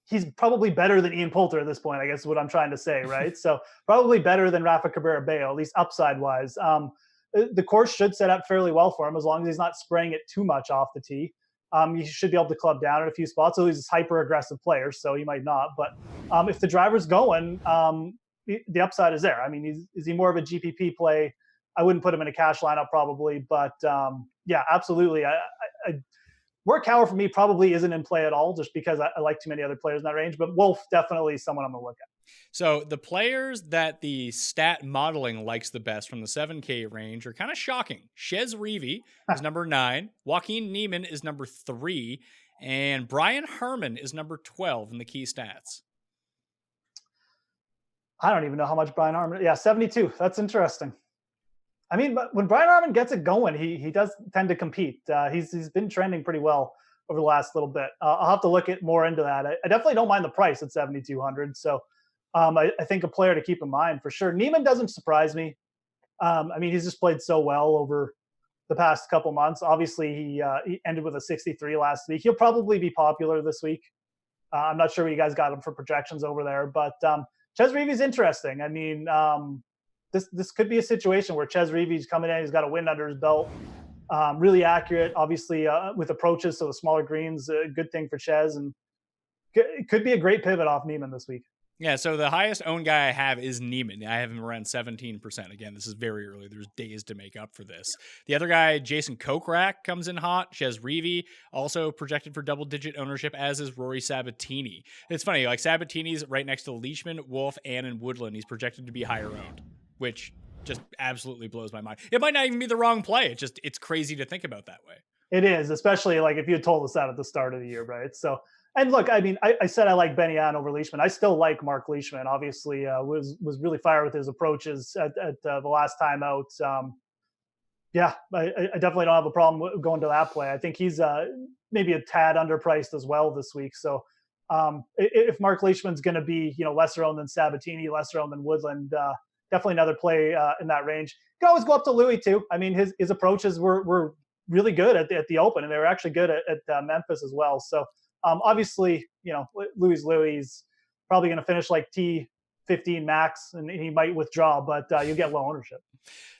he's probably better than Ian Poulter at this point, I guess is what I'm trying to say, right? So probably better than Rafa Cabrera-Bello, at least upside-wise. The course should set up fairly well for him as long as he's not spraying it too much off the tee. You should be able to club down at a few spots. So he's a hyper-aggressive player, so he might not. But if the driver's going, the upside is there. I mean, is he more of a GPP play? I wouldn't put him in a cash lineup probably. But, yeah, absolutely. Morikawa for me probably isn't in play at all just because I like too many other players in that range. But Wolff definitely is someone I'm going to look at. So the players that the stat modeling likes the best from the 7K range are kind of shocking. Chez Reavie is number 9. Joaquin Niemann is number 3. And Brian Harman is number 12 in the key stats. I don't even know how much Brian Harman. Yeah, 72. That's interesting. I mean, but when Brian Harman gets it going, he does tend to compete. He's been trending pretty well over the last little bit. I'll have to look more into that. I definitely don't mind the price at 7,200. So I think a player to keep in mind for sure. Niemann doesn't surprise me. I mean, he's just played so well over the past couple months. Obviously, he ended with a 63 last week. He'll probably be popular this week. I'm not sure what you guys got him for projections over there, but Chez Reavie's interesting. I mean, this could be a situation where Chez Reavie's coming in. He's got a win under his belt. Really accurate, obviously, with approaches. So the smaller greens, a good thing for Chez. And it could be a great pivot off Niemann this week. Yeah, so the highest owned guy I have is Niemann. I have him around 17%. Again, this is very early. There's days to make up for this. The other guy, Jason Kokrak, comes in hot. Chez Reavie, also projected for double-digit ownership, as is Rory Sabatini. It's funny, like Sabatini's right next to Leishman, Wolff, Ann, and Woodland. He's projected to be higher owned, which just absolutely blows my mind. It might not even be the wrong play. It's crazy to think about that way. It is, especially like if you had told us that at the start of the year, right? So, and look, I mean, I said I like Benny Ann over Leishman. I still like Mark Leishman. Obviously, was really fire with his approaches at the last time out. Yeah, I definitely don't have a problem going to that play. I think he's maybe a tad underpriced as well this week. So if Mark Leishman's going to be, lesser owned than Sabatini, lesser owned than Woodland, definitely another play in that range. You can always go up to Louis too. I mean, his approaches were really good at the Open, and they were actually good at Memphis as well. So obviously, Louis probably going to finish like T15 max, and he might withdraw, but you get low ownership.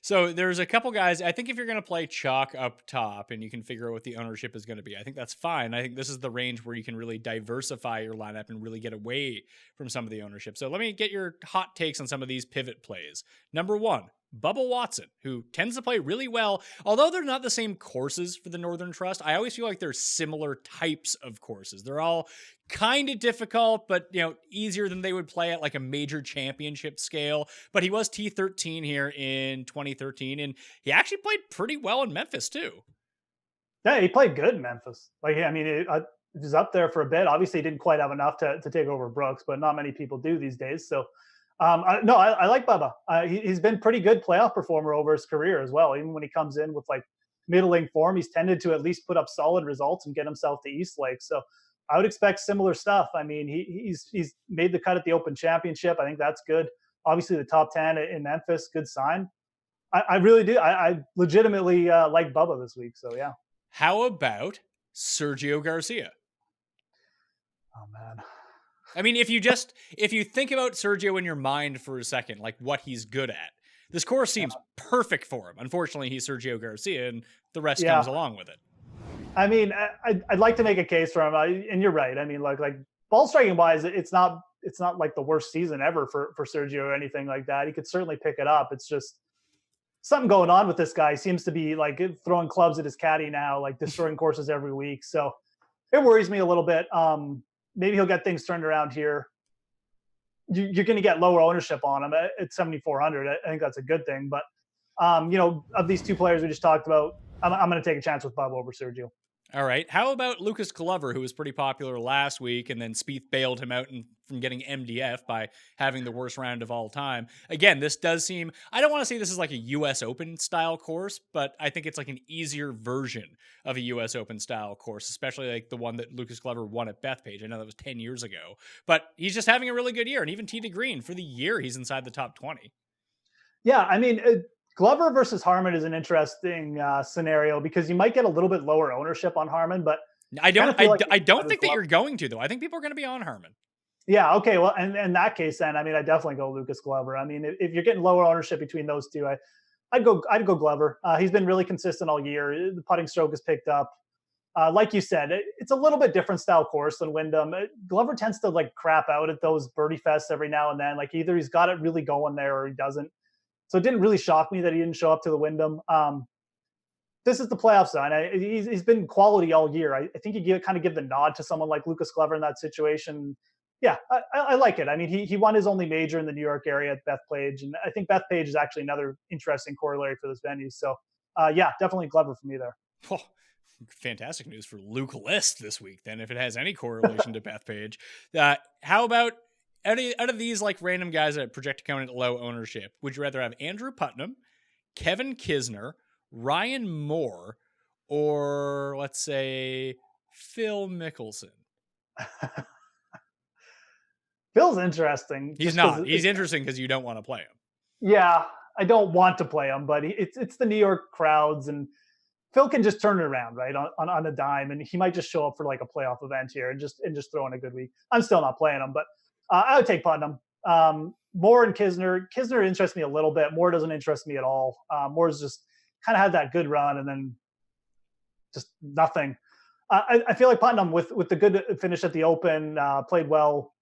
So there's a couple guys. I think if you're going to play chalk up top and you can figure out what the ownership is going to be, I think that's fine. I think this is the range where you can really diversify your lineup and really get away from some of the ownership. So let me get your hot takes on some of these pivot plays. Number one, Bubba Watson, who tends to play really well. Although they're not the same courses for the Northern Trust, I always feel like they're similar types of courses. They're all kind of difficult, but easier than they would play at like a major championship scale. But he was T13 here in 2013, and he actually played pretty well in Memphis too. Yeah, he played good in Memphis. Like, I mean, he was up there for a bit. Obviously, he didn't quite have enough to take over Brooks, but not many people do these days. So, I like Bubba. He's been pretty good playoff performer over his career as well. Even when he comes in with like middling form, he's tended to at least put up solid results and get himself to East Lake. So I would expect similar stuff. I mean, he's made the cut at the Open Championship. I think that's good. Obviously, the top 10 in Memphis, good sign. I really do. I legitimately like Bubba this week. So yeah. How about Sergio Garcia? Oh man. I mean, if you think about Sergio in your mind for a second, like what he's good at, this course seems perfect for him. Unfortunately, he's Sergio Garcia, and the rest comes along with it. I mean, I'd like to make a case for him, and you're right. I mean, like ball striking wise, it's not like the worst season ever for Sergio or anything like that. He could certainly pick it up. It's just something going on with this guy. He seems to be like throwing clubs at his caddy now, like destroying courses every week. So it worries me a little bit. Maybe he'll get things turned around here. You're going to get lower ownership on him at 7,400. I think that's a good thing. But, of these two players we just talked about, I'm going to take a chance with Bubba over Sergio. All right. How about Lucas Glover, who was pretty popular last week, and then Spieth bailed him out from getting MDF by having the worst round of all time? Again, this does seem, I don't want to say this is like a U.S. Open style course, but I think it's like an easier version of a U.S. Open style course, especially like the one that Lucas Glover won at Bethpage. I know that was 10 years ago, but he's just having a really good year. And even T to green for the year, he's inside the top 20. Yeah, I mean, Glover versus Harmon is an interesting scenario because you might get a little bit lower ownership on Harmon, but I don't think that you're going to, though. I think people are going to be on Harmon. Yeah. Okay. Well, and in that case, then I mean, I definitely go Lucas Glover. I mean, if you're getting lower ownership between those two, I'd go Glover. He's been really consistent all year. The putting stroke has picked up. Like you said, it's a little bit different style course than Wyndham. Glover tends to like crap out at those birdie fests every now and then. Like either he's got it really going there or he doesn't. So it didn't really shock me that he didn't show up to the Wyndham. This is the playoff zone. He's been quality all year. I think you kind of give the nod to someone like Lucas Glover in that situation. Yeah, I like it. I mean, he won his only major in the New York area at Bethpage, and I think Bethpage is actually another interesting corollary for this venue. So, yeah, definitely Glover for me there. Oh, fantastic news for Luke List this week, then, if it has any correlation to Bethpage. How about out of these like random guys that project to count at low ownership, would you rather have Andrew Putnam, Kevin Kisner, Ryan Moore, or let's say Phil Mickelson? Phil's interesting. He's not. He's interesting because you don't want to play him. Yeah, I don't want to play him, but it's the New York crowds, and Phil can just turn it around, right, on a dime, and he might just show up for like a playoff event here and just throw in a good week. I'm still not playing him, but I would take Putnam. Moore and Kisner. Kisner interests me a little bit. Moore doesn't interest me at all. Moore's just kind of had that good run and then just nothing. I feel like Putnam with the good finish at the Open, played well,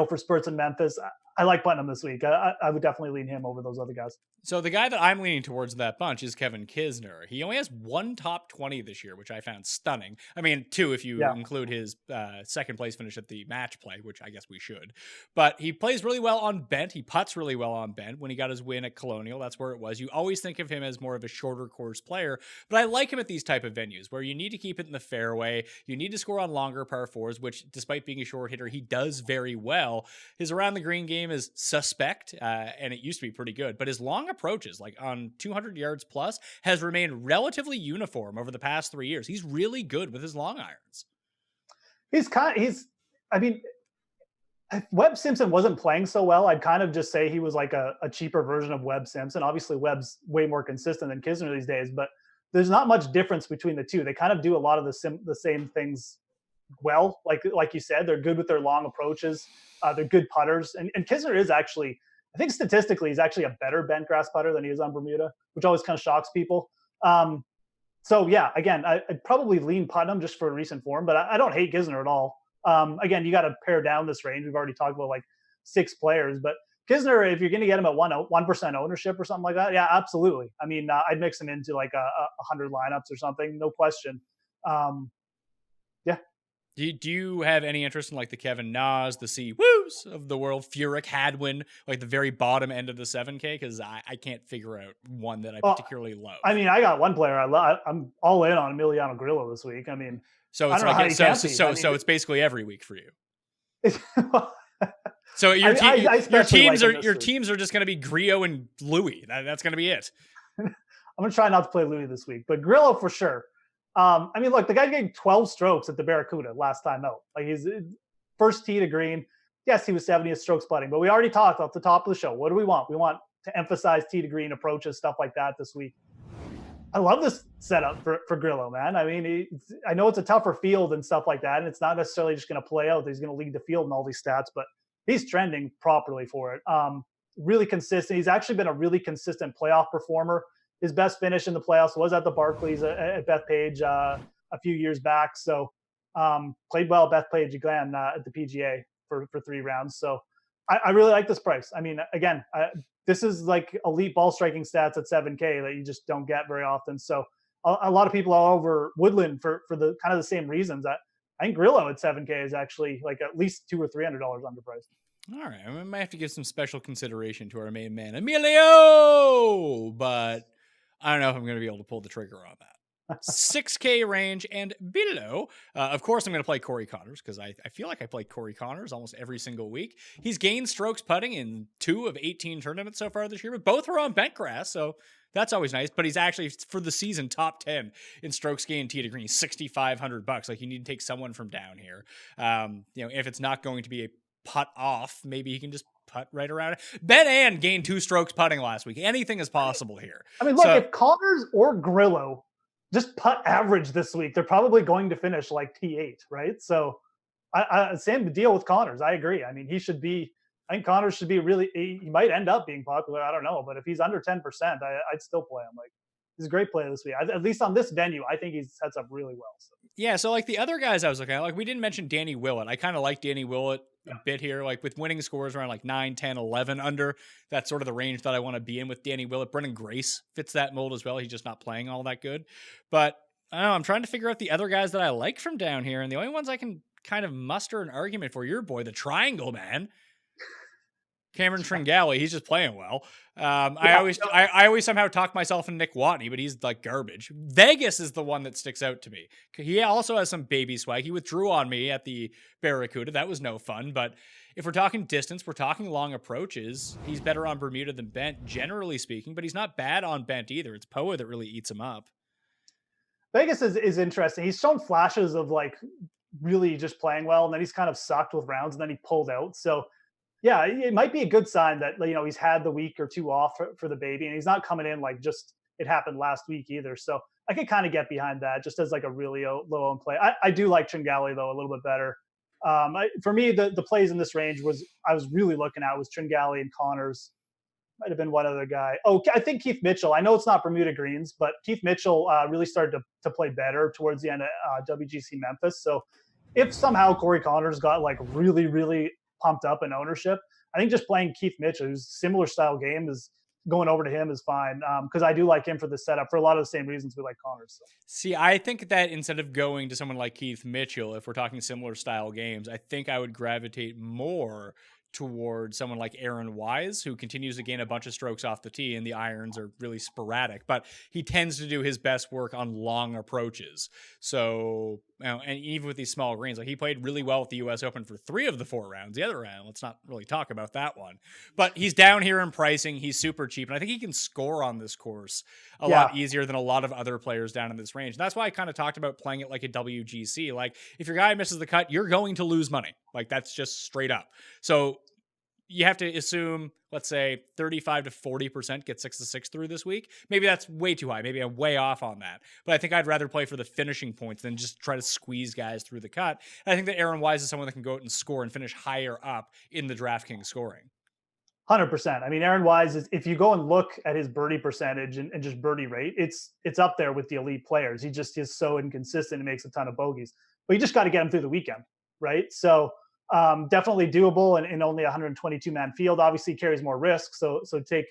for spurts in Memphis. I like Putnam this week. I would definitely lean him over those other guys. So the guy that I'm leaning towards in that bunch is Kevin Kisner. He only has one top 20 this year, which I found stunning. I mean, two if you include his second place finish at the match play, which I guess we should. But he plays really well on bent. He putts really well on bent. When he got his win at Colonial, that's where it was. You always think of him as more of a shorter course player, but I like him at these type of venues where you need to keep it in the fairway. You need to score on longer par fours, which despite being a short hitter, he does very well. His around the green game is suspect, and it used to be pretty good, but his long approaches, like on 200 yards plus, has remained relatively uniform over the past 3 years. He's really good with his long irons. I mean, if Webb Simpson wasn't playing so well, I'd kind of just say he was like a cheaper version of Webb Simpson. Obviously, Webb's way more consistent than Kisner these days, but there's not much difference between the two. They kind of do a lot of the same things well. Like you said, they're good with their long approaches. They're good putters. And Kisner is actually, I think statistically, he's actually a better bent grass putter than he is on Bermuda, which always kind of shocks people. So yeah, again, I'd probably lean Putnam just for recent form, but I don't hate Kisner at all. Again, you got to pare down this range. We've already talked about like 6 players, but Kisner, if you're going to get him at 1% ownership or something like that, yeah, absolutely. I mean, I'd mix him into like 100 lineups or something, no question. Yeah. Do you have any interest in like the Kevin Nas, the C Woos of the world, Furyk, Hadwin, like the very bottom end of the 7K? Because I can't figure out one that I particularly love. I mean, I got one player I love. I'm all in on Emiliano Grillo this week. I mean, so it's like so it's basically every week for you. So your teams are just going to be Grillo and Louis. That's going to be it. I'm going to try not to play Louis this week, but Grillo for sure. I mean, look, the guy gave 12 strokes at the Barracuda last time out. Like he's first tee to green. Yes, he was 70th strokes putting, but we already talked off the top of the show. What do we want? We want to emphasize tee to green approaches, stuff like that this week. I love this setup for Grillo, man. I mean, I know it's a tougher field and stuff like that, and it's not necessarily just going to play out. He's going to lead the field in all these stats, but he's trending properly for it. Really consistent. He's actually been a really consistent playoff performer. His best finish in the playoffs was at the Barclays at Bethpage a few years back. So played well at Bethpage again at the PGA for 3 rounds. So I really like this price. I mean, again, this is like elite ball striking stats at 7K that you just don't get very often. So a lot of people are over Woodland for the kind of the same reasons. I think Grillo at 7K is actually like at least $200 or $300 underpriced. All right, I might have to give some special consideration to our main man, Emilio, but I don't know if I'm going to be able to pull the trigger on that. 6K range and below. Of course, I'm going to play Corey Connors because I feel like I play Corey Connors almost every single week. He's gained strokes putting in 2 of 18 tournaments so far this year, but both are on bent grass, so that's always nice. But he's actually, for the season, top 10 in strokes gained tee to green, $6,500. Like, you need to take someone from down here. If it's not going to be a putt off, maybe he can just putt right around it. Ben Ann gained 2 strokes putting last week. Anything is possible here. I mean, look, if Connors or Grillo just putt average this week, they're probably going to finish like T8, right? So same deal with Connors. I agree. I mean, I think Connors should be he might end up being popular. I don't know. But if he's under 10%, I'd still play him. Like, he's a great player this week. At least on this venue, I think he sets up really well. So. Yeah, so like the other guys I was looking at, like we didn't mention Danny Willett. I kind of like Danny Willett a bit here, like with winning scores around like 9, 10, 11 under. That's sort of the range that I want to be in with Danny Willett. Brendan Grace fits that mold as well. He's just not playing all that good. But I don't know, I'm trying to figure out the other guys that I like from down here. And the only ones I can kind of muster an argument for, your boy, the Triangle Man, Cameron Tringale. He's just playing well. I always somehow talk myself into Nick Watney, but he's like garbage. Vegas is the one that sticks out to me. He also has some baby swag. He withdrew on me at the Barracuda. That was no fun. But if we're talking distance, we're talking long approaches, he's better on Bermuda than bent, generally speaking, but he's not bad on bent either. It's Poa that really eats him up. Vegas is interesting. He's shown flashes of like really just playing well, and then he's kind of sucked with rounds, and then he pulled out. So yeah, it might be a good sign that, he's had the week or two off for the baby, and he's not coming in like just it happened last week either. So I could kind of get behind that just as like a really low owned play. I do like Tringale though a little bit better. For me, the plays in this range I was really looking at was Tringale and Connors. Might have been one other guy. Oh, I think Keith Mitchell. I know it's not Bermuda greens, but Keith Mitchell really started to play better towards the end of WGC Memphis. So if somehow Corey Connors got like really, really pumped up in ownership. I think just playing Keith Mitchell, who's similar style game, is going over to him is fine, because I do like him for the setup for a lot of the same reasons we like Connors. So. See, I think that instead of going to someone like Keith Mitchell, if we're talking similar style games, I think I would gravitate more towards someone like Aaron Wise, who continues to gain a bunch of strokes off the tee, and the irons are really sporadic, but he tends to do his best work on long approaches. So, and even with these small greens, like he played really well at the U.S. Open for 3 of the 4 rounds. The other round, let's not really talk about that one. But he's down here in pricing. He's super cheap, and I think he can score on this course a lot easier than a lot of other players down in this range. And that's why I kind of talked about playing it like a WGC. Like, if your guy misses the cut, you're going to lose money. Like, that's just straight up. So you have to assume, let's say 35 to 40% get 6-6 through this week. Maybe that's way too high. Maybe I'm way off on that. But I think I'd rather play for the finishing points than just try to squeeze guys through the cut. And I think that Aaron Wise is someone that can go out and score and finish higher up in the DraftKings scoring. 100%. I mean, Aaron Wise is, if you go and look at his birdie percentage and just birdie rate, it's up there with the elite players. He just is so inconsistent and makes a ton of bogeys. But you just got to get him through the weekend, right? So definitely doable in only a 122-man field. Obviously carries more risk, so take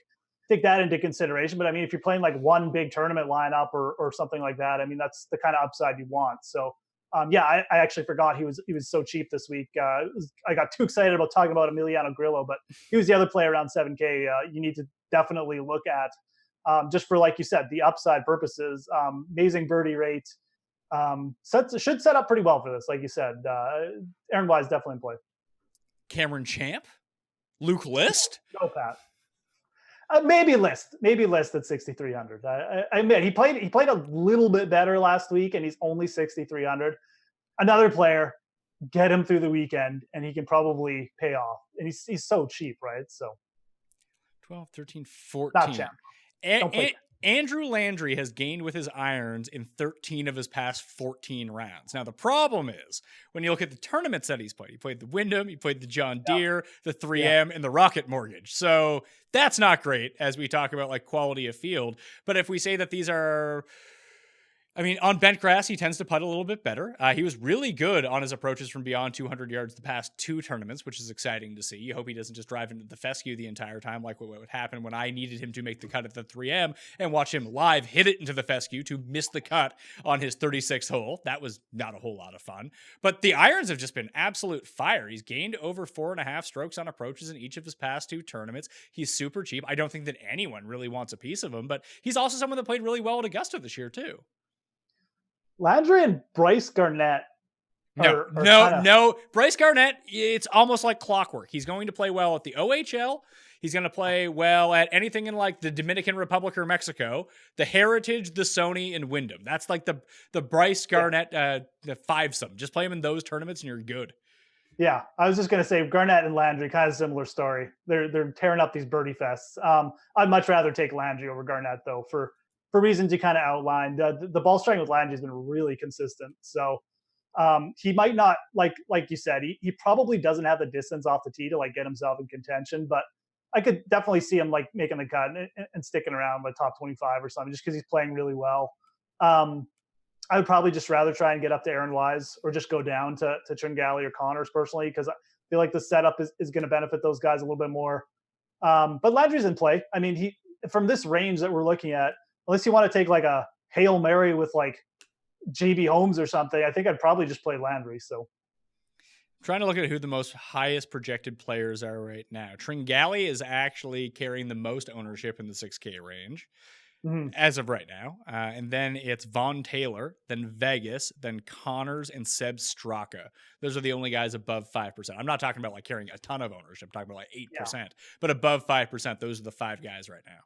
that into consideration. But I mean, if you're playing like one big tournament lineup or something like that, I mean, that's the kind of upside you want. So I actually forgot he was so cheap this week. I got too excited about talking about Emiliano Grillo, but he was the other player around 7K. You need to definitely look at, just for, like you said, the upside purposes. Amazing birdie rate. Should set up pretty well for this, like you said. Aaron Wise definitely in play. Cameron Champ, Luke List. No, Pat. Maybe List at 6,300. I admit he played a little bit better last week, and he's only 6,300. Another player, get him through the weekend, and he can probably pay off. And he's so cheap, right? So 12, 13, 14. Not Champ. Andrew Landry has gained with his irons in 13 of his past 14 rounds. Now, the problem is, when you look at the tournaments that he's played, he played the Wyndham, he played the John Deere, the 3M, and the Rocket Mortgage. So that's not great as we talk about like quality of field. But if we say that these are, I mean, on bent grass, he tends to putt a little bit better. He was really good on his approaches from beyond 200 yards the past 2 tournaments, which is exciting to see. You hope he doesn't just drive into the fescue the entire time, like what would happen when I needed him to make the cut at the 3M and watch him live hit it into the fescue to miss the cut on his 36th hole. That was not a whole lot of fun. But the irons have just been absolute fire. He's gained over 4.5 strokes on approaches in each of his past 2 tournaments. He's super cheap. I don't think that anyone really wants a piece of him, but he's also someone that played really well at Augusta this year, too. Landry and Bryce Garnett. No. Bryce Garnett, it's almost like clockwork. He's going to play well at the OHL. He's going to play well at anything in like the Dominican Republic or Mexico, the Heritage, the Sony, and Wyndham. That's like the Bryce Garnett the fivesome. Just play him in those tournaments and you're good. Yeah, I was just going to say Garnett and Landry, kind of similar story. They're tearing up these birdie fests. I'd much rather take Landry over Garnett, though, for reasons you kind of outlined. The ball striking with Landry has been really consistent. So he might not, like you said, he probably doesn't have the distance off the tee to like get himself in contention, but I could definitely see him like making the cut and sticking around like top 25 or something, just because he's playing really well. I would probably just rather try and get up to Aaron Wise or just go down to Tringali or Connors personally, because I feel like the setup is going to benefit those guys a little bit more. But Landry's in play. I mean, from this range that we're looking at, unless you want to take like a Hail Mary with like JB Holmes or something, I think I'd probably just play Landry. So I'm trying to look at who the most highest projected players are right now. Tringali is actually carrying the most ownership in the 6K range as of right now. And then it's Vaughn Taylor, then Vegas, then Connors, and Seb Straka. Those are the only guys above 5%. I'm not talking about like carrying a ton of ownership. I'm talking about like 8%, but above 5%, those are the 5 guys right now.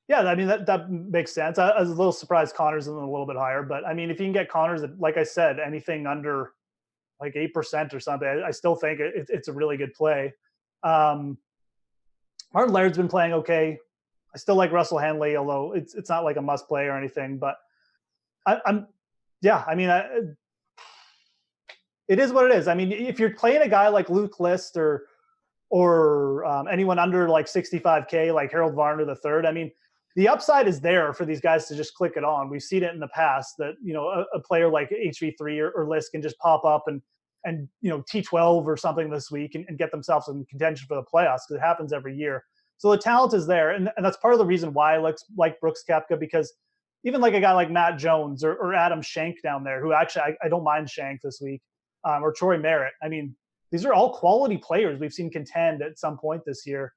Yeah, I mean, that makes sense. I was a little surprised Connors isn't a little bit higher, but I mean, if you can get Connors, like I said, anything under like 8% or something, I still think it's a really good play. Martin Laird's been playing okay. I still like Russell Henley, although it's not like a must play or anything, but it is what it is. I mean, if you're playing a guy like Luke List or anyone under like 65K, like Harold Varner III, I mean, the upside is there for these guys to just click it on. We've seen it in the past that, you know, a player like HV3 or List can just pop up and and T12 or something this week and get themselves in contention for the playoffs, because it happens every year. So the talent is there, and that's part of the reason why I like Brooks Koepka, because even like a guy like Matt Jones or Adam Schenk down there, who actually I don't mind Schenk this week, or Troy Merritt. I mean, these are all quality players we've seen contend at some point this year.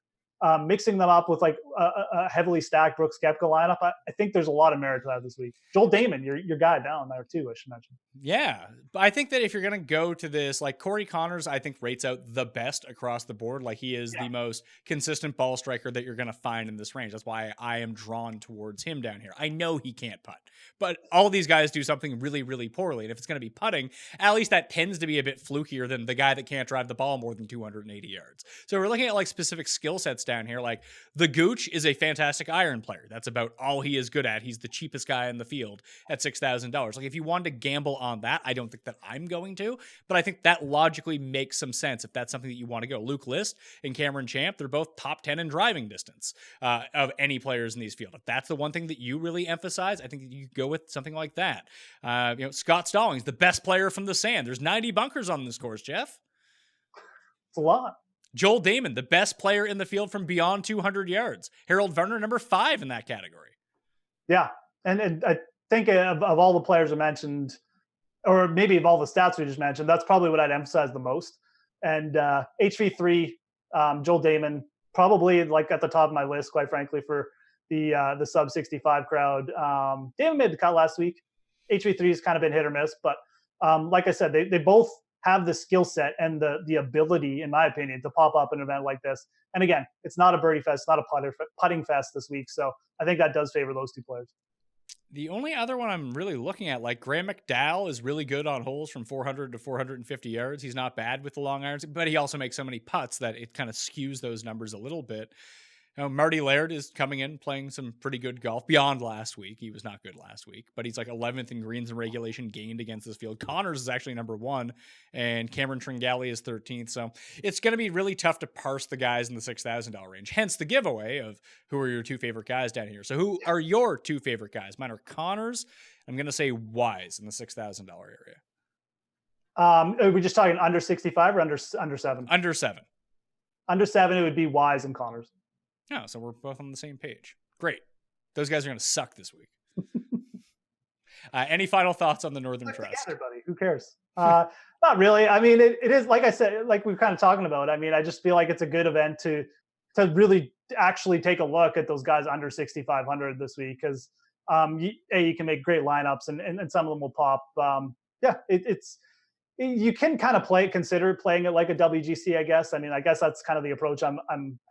Mixing them up with like a heavily stacked Brooks Koepka lineup, I think there's a lot of merit to that this week. Joel Damon, your guy down there too, I should mention. Yeah, but I think that if you're going to go to this, like Corey Connors, I think rates out the best across the board. Like he is the most consistent ball striker that you're going to find in this range. That's why I am drawn towards him down here. I know he can't putt, but all these guys do something really, really poorly. And if it's going to be putting, at least that tends to be a bit flukier than the guy that can't drive the ball more than 280 yards. So we're looking at like specific skill sets down here. Like the Gooch is a fantastic iron player. That's about all he is good at. He's the cheapest guy in the field at $6,000. Like if you wanted to gamble on that, I don't think that I'm going to, but I think that logically makes some sense if that's something that you want to go. Luke List and Cameron Champ, they're both top 10 in driving distance of any players in these fields. If that's the one thing that you really emphasize, I think that you go with something like that. Scott Stallings, the best player from the sand. There's 90 bunkers on this course, Jeff. It's a lot. Joel Damon, the best player in the field from beyond 200 yards. Harold Varner, number 5 in that category. Yeah, and I think of all the players I mentioned, or maybe of all the stats we just mentioned, that's probably what I'd emphasize the most. And HV3, Joel Damon, probably like at the top of my list, quite frankly, for the sub 65 crowd. Damon made the cut last week. HV3 has kind of been hit or miss, but like I said, they both have the skill set and the ability, in my opinion, to pop up an event like this. And again, it's not a birdie fest, not a putting fest this week. So I think that does favor those two players. The only other one I'm really looking at, like Graham McDowell is really good on holes from 400 to 450 yards. He's not bad with the long irons, but he also makes so many putts that it kind of skews those numbers a little bit. Marty Laird is coming in, playing some pretty good golf beyond last week. He was not good last week, but he's like 11th in greens and regulation gained against this field. Connors is actually number 1, and Cameron Tringali is 13th. So it's going to be really tough to parse the guys in the $6,000 range. Hence the giveaway of who are your 2 favorite guys down here. So who are your 2 favorite guys? Mine are Connors. I'm going to say Wise in the $6,000 area. Are we just talking under 65 or under 7? Under 7. Under 7, it would be Wise and Connors. Oh, so we're both on the same page. Great. Those guys are going to suck this week. Any final thoughts on the Northern Trust? Everybody, who cares? Not really. I mean, it is, like I said, like we've kind of talking about. I mean, I just feel like it's a good event to really actually take a look at those guys under 6,500 this week, because you can make great lineups and some of them will pop. You can kind of consider playing it like a WGC, I guess. I mean, I guess that's kind of the approach I'm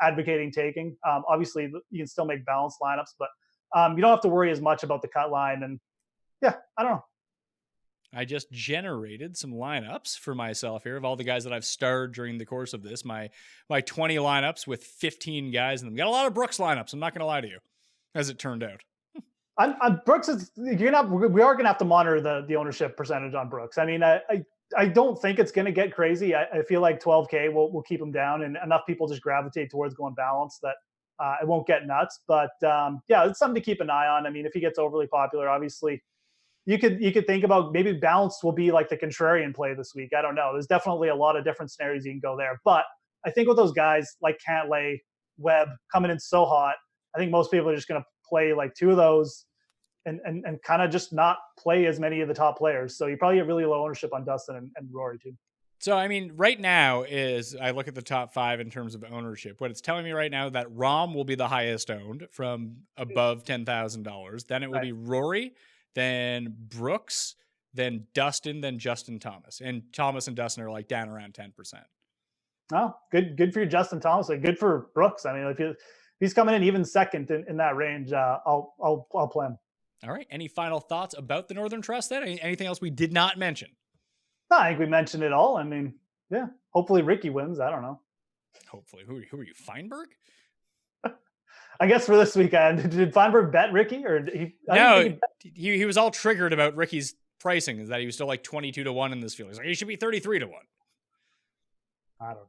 advocating taking. Obviously, you can still make balanced lineups, but you don't have to worry as much about the cut line. And yeah, I don't know. I just generated some lineups for myself here of all the guys that I've starred during the course of this. My 20 lineups with 15 guys in them. Got a lot of Brooks lineups. I'm not going to lie to you, as it turned out. Brooks we are going to have to monitor the ownership percentage on Brooks. I mean, I don't think it's going to get crazy. I feel like 12K will keep him down, and enough people just gravitate towards going balanced that it won't get nuts. But yeah, it's something to keep an eye on. I mean, if he gets overly popular, obviously you could think about maybe balanced will be like the contrarian play this week. I don't know. There's definitely a lot of different scenarios you can go there. But I think with those guys like Cantlay, Webb coming in so hot, I think most people are just going to play like 2 of those and kind of just not play as many of the top players. So you probably get really low ownership on Dustin and Rory too. So, I mean, right now is I look at the top 5 in terms of ownership. What it's telling me right now is that Rahm will be the highest owned from above $10,000. Then it will be Rory, then Brooks, then Dustin, then Justin Thomas. And Thomas and Dustin are like down around 10%. Oh, good for you, Justin Thomas. Good for Brooks. I mean, if he's coming in even second in that range, I'll play him. All right. Any final thoughts about the Northern Trust then? Anything else we did not mention? No, I think we mentioned it all. I mean, yeah, hopefully Ricky wins. I don't know. Hopefully. Who are you, Feinberg? I guess for this weekend, did Feinberg bet Ricky or he was all triggered about Ricky's pricing, is that he was still like 22 to 1 in this field. He's like, he should be 33 to 1. I don't know.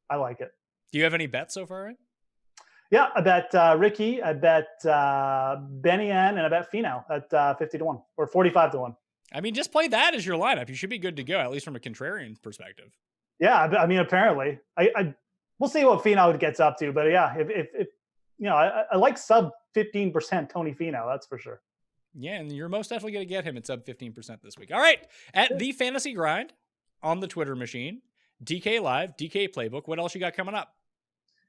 I like it. Do you have any bets so far, right? Yeah, I bet Ricky, I bet Benny Ann, and I bet Finau at 50 to 1 or 45 to 1. I mean, just play that as your lineup. You should be good to go, at least from a contrarian perspective. Yeah, I mean, apparently, we'll see what Finau gets up to, but yeah, if you know, I like sub 15% Tony Finau, that's for sure. Yeah, and you're most definitely going to get him at sub 15% this week. All right, at the Fantasy Grind on the Twitter machine, DK Live, DK Playbook. What else you got coming up?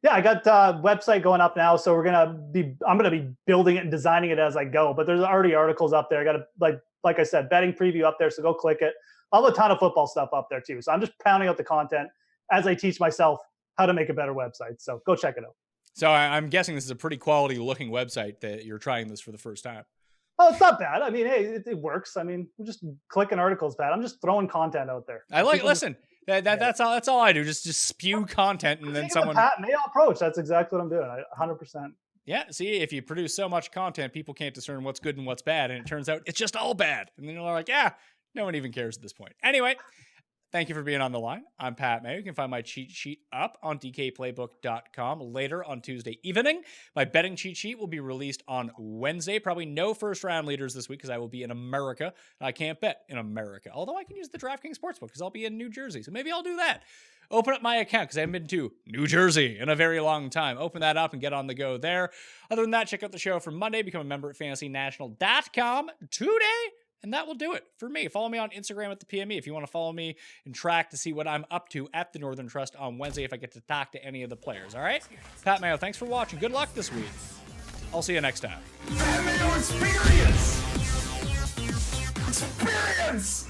Yeah, I got website going up now, so I'm gonna be building it and designing it as I go. But there's already articles up there. I got a like I said, betting preview up there, so go click it. I'll have a ton of football stuff up there too. So I'm just pounding out the content as I teach myself how to make a better website. So go check it out. So I'm guessing this is a pretty quality looking website that you're trying this for the first time. Oh, it's not bad. I mean, hey, it works. I mean, I'm just clicking articles, Pat. I'm just throwing content out there. Listen. That's all I do. Just spew content, and then someone. Pat Mayo approach. That's exactly what I'm doing. 100%. Yeah. See, if you produce so much content, people can't discern what's good and what's bad, and it turns out it's just all bad. And then they're like, yeah, no one even cares at this point. Anyway, thank you for being on the line. I'm Pat Mayo. You can find my cheat sheet up on dkplaybook.com later on Tuesday evening. My betting cheat sheet will be released on Wednesday. Probably no first round leaders this week because I will be in America. I can't bet in America, although I can use the DraftKings Sportsbook because I'll be in New Jersey. So maybe I'll do that. Open up my account because I haven't been to New Jersey in a very long time. Open that up and get on the go there. Other than that, check out the show for Monday. Become a member at fantasynational.com today. And that will do it for me. Follow me on Instagram at the PME if you want to follow me and track to see what I'm up to at the Northern Trust on Wednesday if I get to talk to any of the players. All right? Pat Mayo, thanks for watching. Good luck this week. I'll see you next time. Pat Mayo Experience! Experience!